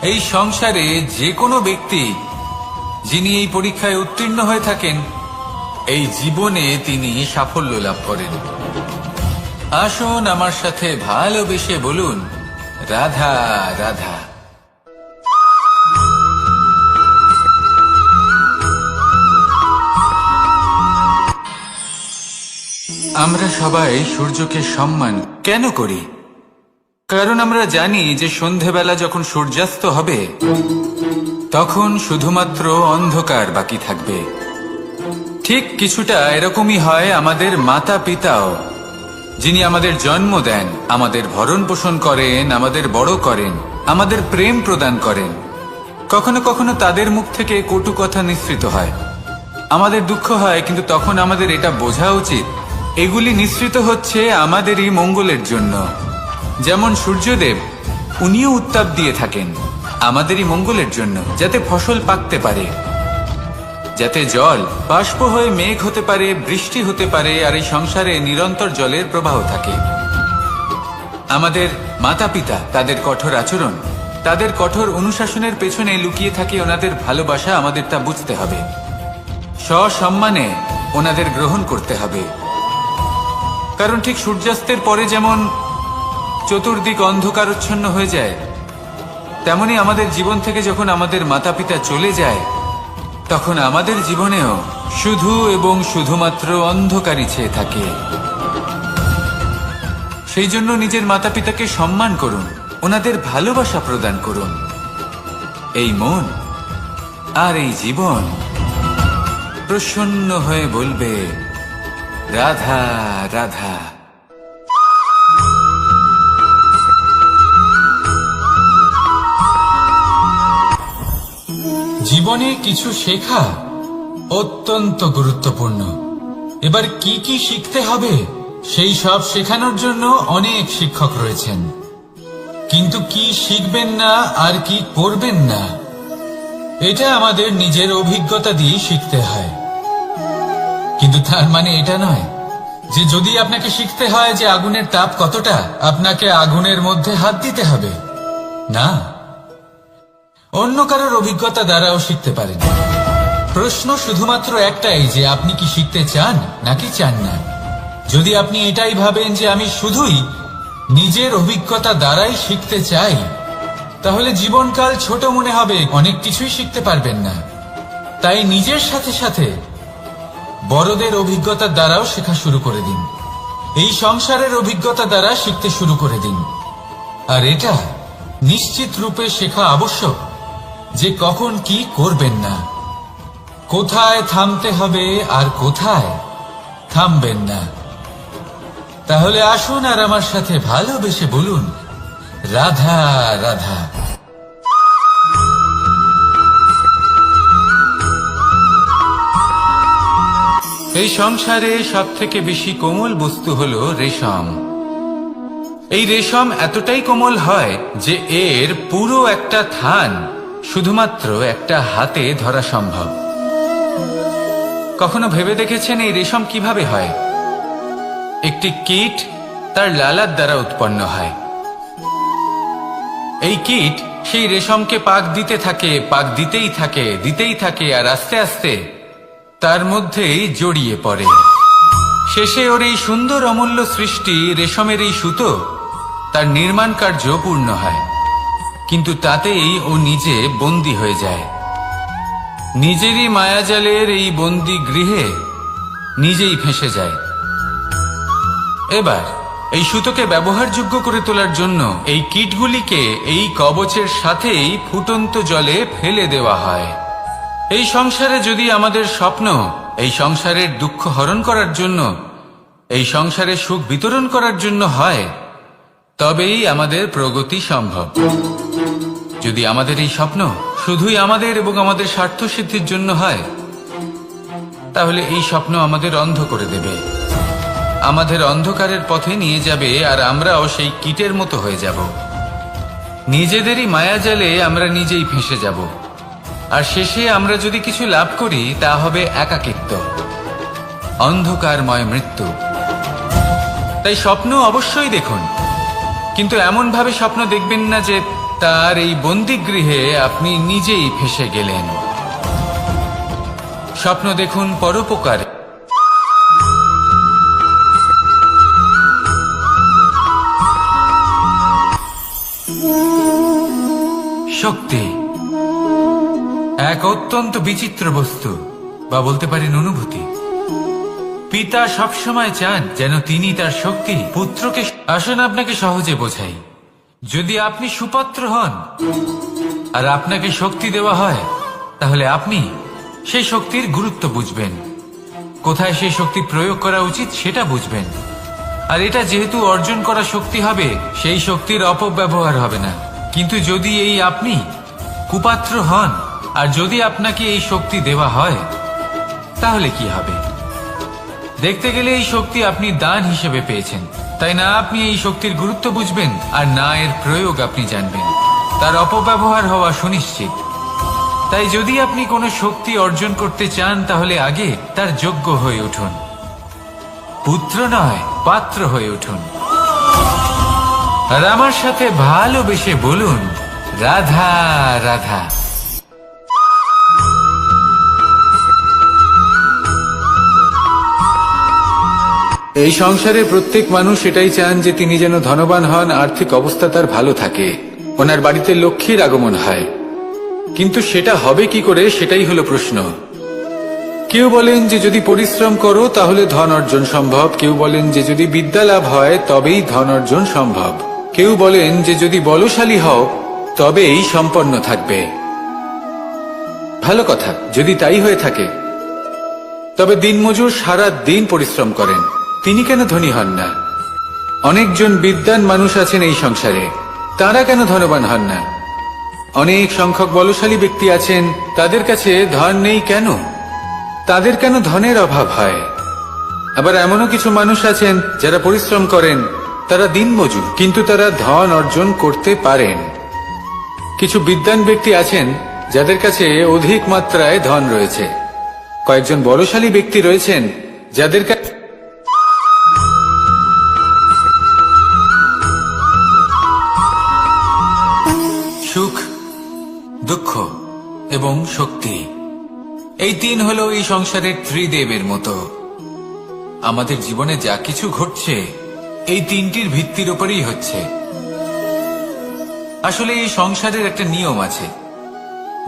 এই সংসারে যে কোনো ব্যক্তি যিনি এই পরীক্ষায় উত্তীর্ণ হয়ে থাকেন, এই জীবনে তিনি সাফল্য লাভ করেন। আসুন আমার সাথে ভালোবেসে বলুন, রাধা রাধা। আমরা সবাই সূর্যকে সম্মান কেন করি? কারণ আমরা জানি যে সন্ধেবেলা যখন সূর্যাস্ত হবে তখন শুধুমাত্র অন্ধকার বাকি থাকবে। ঠিক কিছুটা এরকমই হয় আমাদের মাতা পিতাও, যিনি আমাদের জন্ম দেন, আমাদের ভরণ পোষণ করেন, আমাদের বড় করেন, আমাদের প্রেম প্রদান করেন। কখনো কখনো তাদের মুখ থেকে কটু কথা নিঃসৃত হয়, আমাদের দুঃখ হয়, কিন্তু তখন আমাদের এটা বোঝা উচিত এগুলি নিঃসৃত হচ্ছে আমাদেরই মঙ্গলের জন্য। যেমন সূর্যদেব, উনিও উত্তাপ দিয়ে থাকেন আমাদেরই মঙ্গলের জন্য, যাতে ফসল পাকতে পারে, যাতে জল বাষ্প হয়ে মেঘ হতে পারে, বৃষ্টি হতে পারে, আর এই সংসারে নিরন্তর জলের প্রবাহ থাকে। আমাদের মাতা পিতা, তাদের কঠোর আচরণ, তাদের কঠোর অনুশাসনের পেছনে লুকিয়ে থাকে ওনাদের ভালোবাসা। আমাদের তা বুঝতে হবে, সসম্মানে ওনাদের গ্রহণ করতে হবে। কারণ ঠিক সূর্যাস্তের পরে যেমন চতুর্দিক অন্ধকারচ্ছন্ন হয়ে যায়, তেমনি আমাদের জীবন থেকে যখন আমাদের মাতা পিতা চলে যায় তখন আমাদের জীবনেও শুধু এবং শুধুমাত্র অন্ধকারই ছেয়ে থাকে। সেই জন্য নিজের মাতা পিতাকে সম্মান করুন, ওনাদের ভালোবাসা প্রদান করুন। এই মন আর এই জীবন প্রসন্ন হয়ে বলবে, রাধা রাধা। জীবনে কিছু শেখা অত্যন্ত গুরুত্বপূর্ণ। এবার কি কি শিখতে হবে সেই সব শেখানোর জন্য অনেক শিক্ষক রয়েছেন, কিন্তু কি শিখবেন না আর কি করবেন না এটা আমাদের নিজের অভিজ্ঞতা দিয়ে শিখতে হয়। কিন্তু তার মানে এটা নয় যে যদি আপনাকে শিখতে হয় যে আগুনের তাপ কতটা, আপনাকে আগুনের মধ্যে হাত দিতে হবে। না, অন্য কারোর অভিজ্ঞতা দ্বারাও শিখতে পারেন। প্রশ্ন শুধুমাত্র একটাই যে আপনি কি শিখতে চান নাকি চান না। যদি আপনি এটাই ভাবেন যে আমি শুধুই নিজের অভিজ্ঞতা দ্বারাই শিখতে চাই, তাহলে জীবনকাল ছোট মনে হবে, অনেক কিছুই শিখতে পারবেন না। তাই নিজের সাথে সাথে বড়দের অভিজ্ঞতার দ্বারাও শেখা শুরু করে দিন। এই সংসারের অভিজ্ঞতা দ্বারা শিখতে শুরু করে দিন। আর এটা নিশ্চিত রূপে শেখা আবশ্যক যে কখন কি করবেন না, কোথায় থামতে হবে আর কোথায় থামবেন না। তাহলে আসুন আর আমার সাথে ভালোবেসে বলুন, রাধা রাধা। এই সংসারে সব থেকে বেশি কোমল বস্তু হলো রেশম। এই রেশম এতটাই কোমল হয় যে এর পুরো একটা থান শুধুমাত্র একটা হাতে ধরা সম্ভব। কখনো ভেবে দেখেছেন এই রেশম কিভাবে হয়? একটি কীট তার লালার দ্বারা উৎপন্ন হয়। এই কীট সেই রেশমকে পাক দিতে থাকে, পাক দিতেই থাকে, আর আস্তে আস্তে তার মধ্যেই জড়িয়ে পড়ে। শেষে ওর এই সুন্দর অমূল্য সৃষ্টি রেশমের এই সুতো তার নির্মাণ কার্য পূর্ণ হয়, কিন্তু তাতেই ও নিজে বন্দী হয়ে যায়। নিজেরই মায়াজালের এই বন্দী গৃহে নিজেই ফেঁসে যায়। এবার এই সুতোকে ব্যবহারযোগ্য করে তোলার জন্য এই কীটগুলিকে এই কবচের সাথেই ফুটন্ত জলে ফেলে দেওয়া হয়। এই সংসারে যদি আমাদের স্বপ্ন এই সংসারের দুঃখ হরণ করার জন্য, এই সংসারে সুখ বিতরণ করার জন্য হয়, তবেই আমাদের প্রগতি সম্ভব। যদি আমাদের এই স্বপ্ন শুধুই আমাদের এবং আমাদের স্বার্থ সিদ্ধির জন্য হয়, তাহলে এই স্বপ্ন আমাদের অন্ধ করে দেবে, আমাদের অন্ধকারের পথে নিয়ে যাবে, আর আমরাও সেই কীটের মতো হয়ে যাব। নিজেদেরই মায়াজালে আমরা নিজেই ফেঁসে যাব, আর শেষে আমরা যদি কিছু লাভ করি তা হবে একাকিত্ব, অন্ধকারময় মৃত্যু। তাই স্বপ্ন অবশ্যই দেখুন, কিন্তু এমন ভাবে স্বপ্ন দেখবেন না যে তার এই বন্দিগৃহে আপনি নিজেই ফেঁসে গেলেন। স্বপ্ন দেখুন পরোপকারে। শক্তি এক অত্যন্ত বিচিত্র বস্তু, বা বলতে পারেন অনুভূতি। পিতা সবসময় চান যেন তিনি তার শক্তি পুত্রকে। আসুন আপনাকে সহজে বোঝাই। যদি আপনি সুপাত্র হন আর আপনাকে শক্তি দেওয়া হয়, তাহলে আপনি সেই শক্তির গুরুত্ব বুঝবেন, কোথায় সেই শক্তি প্রয়োগ করা উচিত সেটা বুঝবেন। আর এটা যেহেতু অর্জন করা শক্তি হবে, সেই শক্তির অপব্যবহার হবে না। কিন্তু যদি এই আপনি কুপাত্র হন আর যদি আপনাকে এই শক্তি দেওয়া হয়, তাহলে কি হবে? দেখতে গেলে এই শক্তি আপনি দান হিসেবে পেয়েছেন, তাই না আপনি এই শক্তির গুরুত্ব বুঝবেন, আর না এর প্রয়োগ আপনি জানবেন। তার অপব্যবহার হওয়া সুনিশ্চিত। তাই যদি আপনি কোনো শক্তি অর্জন করতে চান, তাহলে আগে তার যোগ্য হয়ে উঠুন। পুত্র নয়, পাত্র হয়ে উঠুন। আর আমার সাথে ভালোবেসে বলুন, রাধা রাধা। এই সংসারে প্রত্যেক মানুষ এটাই চান যে তিনি যেন ধনবান হন, আর্থিক অবস্থা তার ভালো থাকে, ওনার বাড়িতে লক্ষ্মীর আগমন হয়। কিন্তু সেটা হবে কি করে, সেটাই হলো প্রশ্ন। কেউ বলেন যে যদি পরিশ্রম করো তাহলে ধন অর্জন সম্ভব, কেউ বলেন যে যদি বিদ্যা লাভ হয় তবেই ধন অর্জন সম্ভব, কেউ বলেন যে যদি বলশালী হও তবেই সম্পন্ন থাকবে। ভালো কথা, যদি তাই হয়ে থাকে, তবে দিনমজুর সারা দিন পরিশ্রম করেন, তিনি কেন ধনী হন না? অনেকজন বিদ্বান মানুষ আছেন এই সংসারে, তারা কেন ধনবান হন না? অনেক সংখ্যক বলশালী ব্যক্তি আছেন, তাদের কাছে ধন নেই কেন? তাদের কেন ধনের অভাব হয়? আবার এমনও কিছু মানুষ আছেন যারা পরিশ্রম করেন, তারা দিনমজুর, কিন্তু তারা ধন অর্জন করতে পারেন। কিছু বিদ্বান ব্যক্তি আছেন যাদের কাছে অধিক মাত্রায় ধন রয়েছে, কয়েকজন বলশালী ব্যক্তি রয়েছেন যাদের কাছে সুখ, দুঃখ এবং শক্তি, এই তিন হলো এই সংসারের ত্রিদেবের মতো। আমাদের জীবনে যা কিছু ঘটছে এই তিনটির ভিত্তির উপরেই হচ্ছে। আসলে এই সংসারের একটা নিয়ম আছে,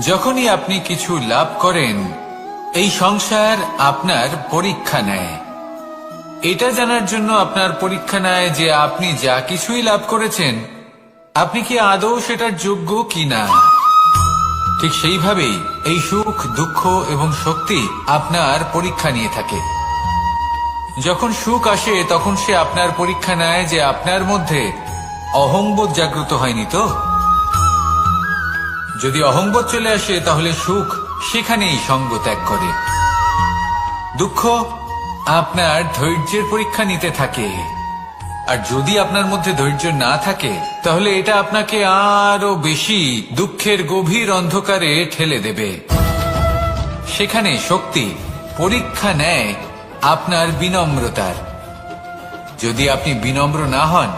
যখনই আপনি কিছু লাভ করেন, এই সংসার আপনার পরীক্ষা নেয়। এটা জানার জন্য আপনার পরীক্ষা নেয় যে আপনি যা কিছুই লাভ করেছেন, আপনি কি আদৌ সেটার যোগ্য কিনা। ঠিক সেইভাবেই এই সুখ, দুঃখ এবং শক্তি আপনার পরীক্ষা নিয়ে থাকে। যখন সুখ আসে তখন সে আপনার পরীক্ষা নেয় যে আপনার মধ্যে অহংবোধ জাগ্রত হয়নি তো। যদি অহংবোধ চলে আসে তাহলে সুখ সেখানেই সঙ্গ ত্যাগ করে। দুঃখ আপনার ধৈর্যের পরীক্ষা নিতে থাকে, আর যদি আপনার মধ্যে ধৈর্য না থাকে তাহলে এটা আপনাকে আরো বেশি দুঃখের গভীর অন্ধকারে ঠেলে দেবে। সেখানে শক্তি পরীক্ষা নেয় আপনার বিনম্রতার। যদি আপনি বিনম্র না হন,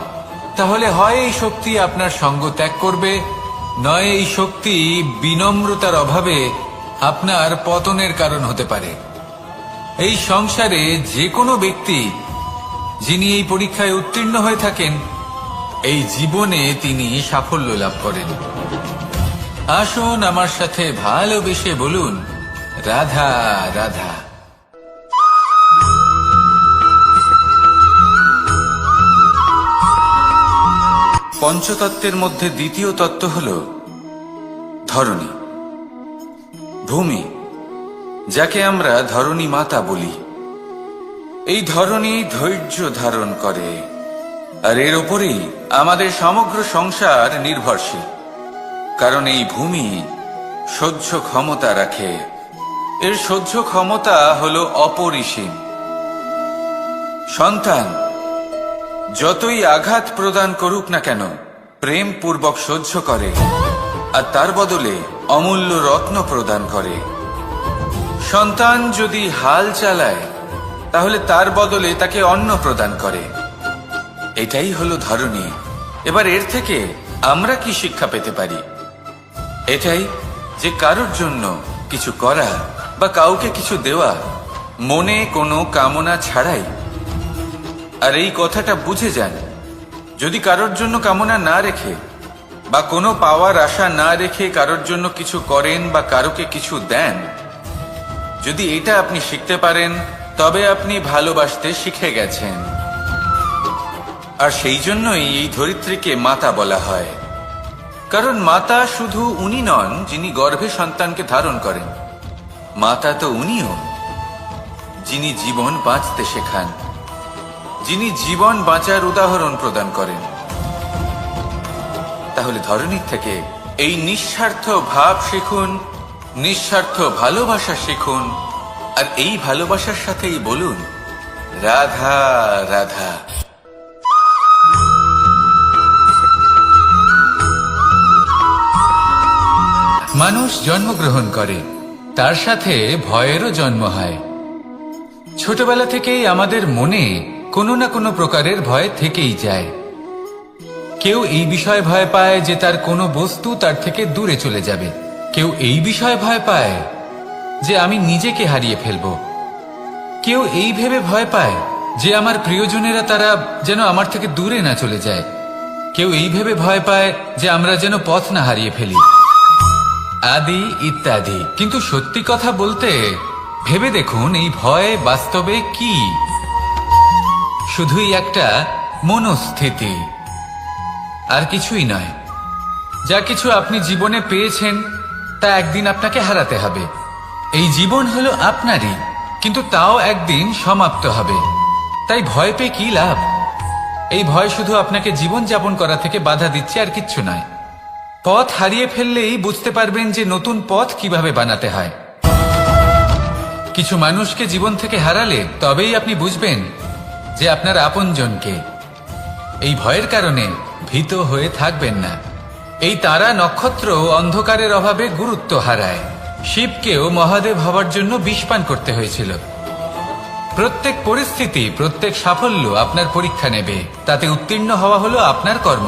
তাহলে হয় এই শক্তি আপনার সঙ্গ ত্যাগ করবে, নয় এই শক্তি বিনম্রতার অভাবে আপনার পতনের কারণ হতে পারে। এই সংসারে যে কোনো ব্যক্তি যিনি এই পরীক্ষায় উত্তীর্ণ হয়ে থাকেন, এই জীবনে তিনি সাফল্য লাভ করেন। আসুন আমার সাথে ভালোবেসে বলুন, রাধা রাধা। পঞ্চতত্ত্বের মধ্যে দ্বিতীয় তত্ত্ব হল ধরণী, ভূমি, যাকে আমরা ধরণী মাতা বলি। এই ধরণী ধৈর্য ধারণ করে, আর এর উপরেই আমাদের সমগ্র সংসার নির্ভরশীল। কারণ এই ভূমি সহ্য ক্ষমতা রাখে, এর সহ্য ক্ষমতা হল অপরিসীম। সন্তান যতই আঘাত প্রদান করুক না কেন, প্রেম পূর্বক সহ্য করে, আর তার বদলে অমূল্য রত্ন প্রদান করে। সন্তান যদি হাল চালায়, তাহলে তার বদলে তাকে অন্ন প্রদান করে। এটাই হলো ধরণী। এবার এর থেকে আমরা কি শিক্ষা পেতে পারি? এটাই যে কারোর জন্য কিছু করা বা কাউকে কিছু দেওয়া মনে কোনো কামনা ছাড়াই। আর এই কথাটা বুঝে যান, যদি কারোর জন্য কামনা না রেখে বা কোনো পাওয়ার আশা না রেখে কারোর জন্য কিছু করেন বা কারোকে কিছু দেন, যদি এটা আপনি শিখতে পারেন, তবে আপনি ভালোবাসতে শিখে গেছেন। আর সেই জন্যই এই ধরিত্রীকে মাতা বলা হয়। কারণ মাতা শুধু উনি নন যিনি গর্ভে সন্তানকে ধারণ করেন, মাতা তো উনিও যিনি জীবন বাঁচতে শেখান, যিনি জীবন বাঁচার উদাহরণ প্রদান করেন। তাহলে ধরণীর থেকে এই নিঃস্বার্থ ভাব শিখুন, নিঃস্বার্থ ভালোবাসা শিখুন, আর এই ভালোবাসার সাথেই বলুন, রাধা রাধা। মানুষ জন্মগ্রহণ করে, তার সাথে ভয়েরও জন্ম হয়। ছোটবেলা থেকেই আমাদের মনে কোনো না কোনো প্রকারের ভয় থেকেই যায়। কেউ এই বিষয়ে ভয় পায় যে তার কোনো বস্তু তার থেকে দূরে চলে যাবে, কেউ এই বিষয়ে ভয় পায় যে আমি নিজেকে হারিয়ে ফেলব, কেউ এই ভেবে ভয় পায় যে আমার প্রিয়জনেরা তারা যেন আমার থেকে দূরে না চলে যায়, কেউ এই ভেবে ভয় পায় যে আমরা যেন পথ না হারিয়ে ফেলি, আদি ইত্যাদি। কিন্তু সত্যি কথা বলতে, ভেবে দেখুন এই ভয় বাস্তবে কি? শুধুই একটা মনস্থিতি, আর কিছুই নয়। যা কিছু আপনি জীবনে পেয়েছেন তা একদিন আপনাকে হারাতে হবে। এই জীবন হলো আপনারই, কিন্তু তাও একদিন সমাপ্ত হবে। তাই ভয় পেয়ে কি লাভ? এই ভয় শুধু আপনাকে জীবন যাপন করা থেকে বাধা দিচ্ছে, আর কিচ্ছু নয়। পথ হারিয়ে ফেললেই বুঝতে পারবেন যে নতুন পথ কিভাবে বানাতে হয়। কিছু মানুষকে জীবন থেকে হারালে তবেই আপনি বুঝবেন যে আপনার আপনজনকে। এই ভয়ের কারণে ভীত হয়ে থাকবেন না। এই তারা নক্ষত্র অন্ধকারের অভাবে গুরুত্ব হারায়। শিবকেও মহাদেব হওয়ার জন্য বিষ পান করতে হয়েছিল। প্রত্যেক পরিস্থিতি, প্রত্যেক সাফল্য আপনার পরীক্ষা নেবে, তাতে উত্তীর্ণ হওয়া হলো আপনার কর্ম।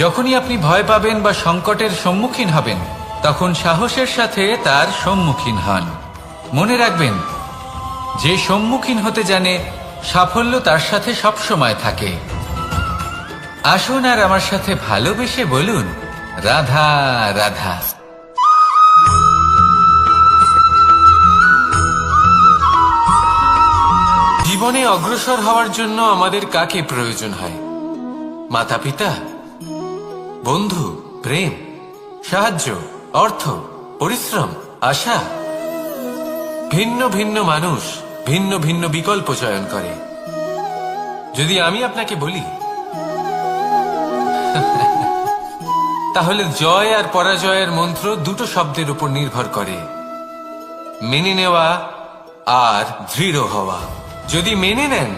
যখনই আপনি ভয় পাবেন বা সংকটের সম্মুখীন হবেন, তখন সাহসের সাথে তার সম্মুখীন হন। মনে রাখবেন, যে সম্মুখীন হতে জানে, সাফল্য তার সাথে সবসময় থাকে। আসুন আর আমার সাথে ভালোবেসে বলুন, রাধা রাধা। জীবনে অগ্রসর হওয়ার জন্য আমাদের কাকে প্রয়োজন হয়? মাতা পিতা, বন্ধু, প্রেম, সাহায্য, অর্থ, পরিশ্রম, আশা। ভিন্ন ভিন্ন মানুষ ভিন্ন ভিন্ন বিকল্প চয়ন করে। যদি আমি আপনাকে বলি, তাহলে জয় আর পরাজয়ের মন্ত্র দুটো শব্দের উপর নির্ভর করে, মেনে নেওয়া আর দৃঢ় হওয়া। যদি মেনে নেন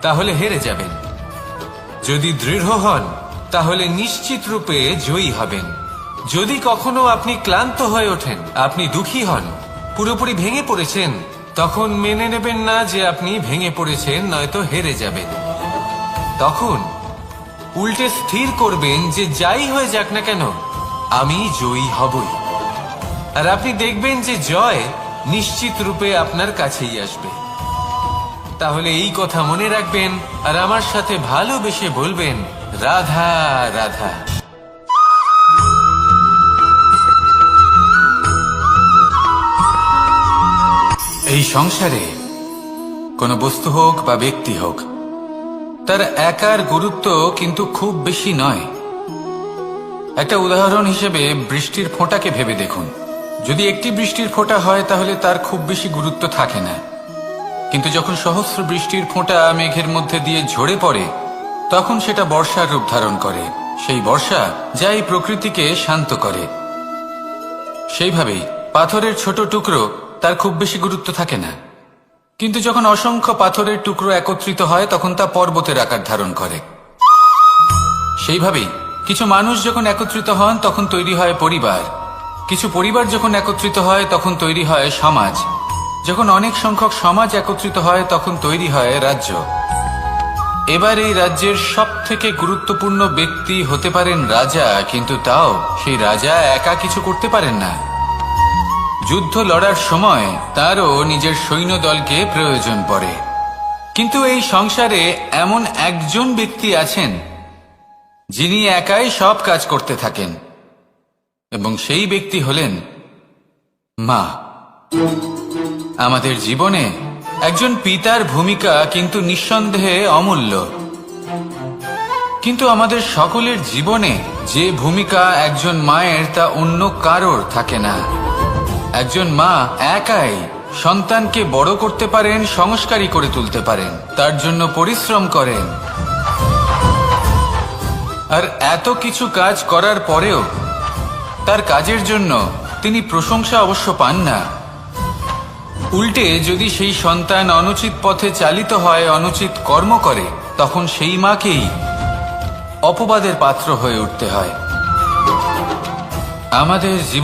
তাহলে হেরে যাবেন, যদি দৃঢ় হন তাহলে নিশ্চিত রূপে জয়ী হবেন। যদি কখনো আপনি ক্লান্ত হয়ে ওঠেন, আপনি দুঃখী হন, পুরোপুরি ভেঙে পড়েছেন, তখন মেনে নেবেন না যে আপনি ভেঙে পড়েছেন, নয়তো হেরে যাবেন। তখন উল্টে স্থির করবেন যে যাই হয়ে যাক না কেন, আমি জয়ী হবই। আর আপনি দেখবেন যে জয় নিশ্চিত রূপে আপনার কাছেই আসবে। তাহলে এই কথা মনে রাখবেন আর আমার সাথে ভালোবেসে বলবেন, রাধা রাধা। এই সংসারে কোনো বস্তু হোক বা ব্যক্তি হোক, তার একার গুরুত্ব কিন্তু খুব বেশি নয়। একটা উদাহরণ হিসেবে বৃষ্টির ফোঁটাকে ভেবে দেখুন। যদি একটি বৃষ্টির ফোঁটা হয় তাহলে তার খুব বেশি গুরুত্ব থাকে না, কিন্তু যখন সহস্র বৃষ্টির ফোঁটা মেঘের মধ্যে দিয়ে ঝরে পড়ে, তখন সেটা বর্ষার রূপ ধারণ করে। সেই বর্ষা যা এই প্রকৃতিকে শান্ত করে। সেইভাবেই পাথরের ছোট টুকরো, তার খুব বেশি গুরুত্ব থাকে না, কিন্তু যখন অসংখ্য পাথরের টুকরো একত্রিত হয় তখন তা পর্বতের আকার ধারণ করে। সেইভাবেই কিছু মানুষ যখন একত্রিত হন তখন তৈরি হয় পরিবার, কিছু পরিবার যখন একত্রিত হয় তখন তৈরি হয় সমাজ, যখন অনেক সংখ্যক সমাজ একত্রিত হয় তখন তৈরি হয় রাজ্য। এবার এই রাজ্যের সব থেকে গুরুত্বপূর্ণ ব্যক্তি হতে পারেন রাজা, কিন্তু তাও সেই রাজা একা কিছু করতে পারেন না। যুদ্ধ লড়ার সময় তারও নিজের সৈন্যদলকে প্রয়োজন পড়ে। কিন্তু এই সংসারে এমন একজন ব্যক্তি আছেন যিনি একাই সব কাজ করতে থাকেন, এবং সেই ব্যক্তি হলেন মা। আমাদের জীবনে একজন পিতার ভূমিকা কিন্তু নিঃসন্দেহে অমূল্য, কিন্তু আমাদের সকলের জীবনে যে ভূমিকা একজন মায়ের তা অন্য কারোর থাকে না। একজন মা একাই সন্তানকে বড় করতে পারেন, সংস্কারী করে তুলতে পারেন, তার জন্য পরিশ্রম করেন। আর এত কিছু কাজ করার পরেও তার কাজের জন্য তিনি প্রশংসা অবশ্য পান না। উল্টে যদি সেই সন্তান অনুচিত পথে চালিত হয়, অনুচিত কর্ম করে, তখন সেই মাকেই অপবাদের পাত্র হয়ে উঠতে হয়। আমাদের জীবন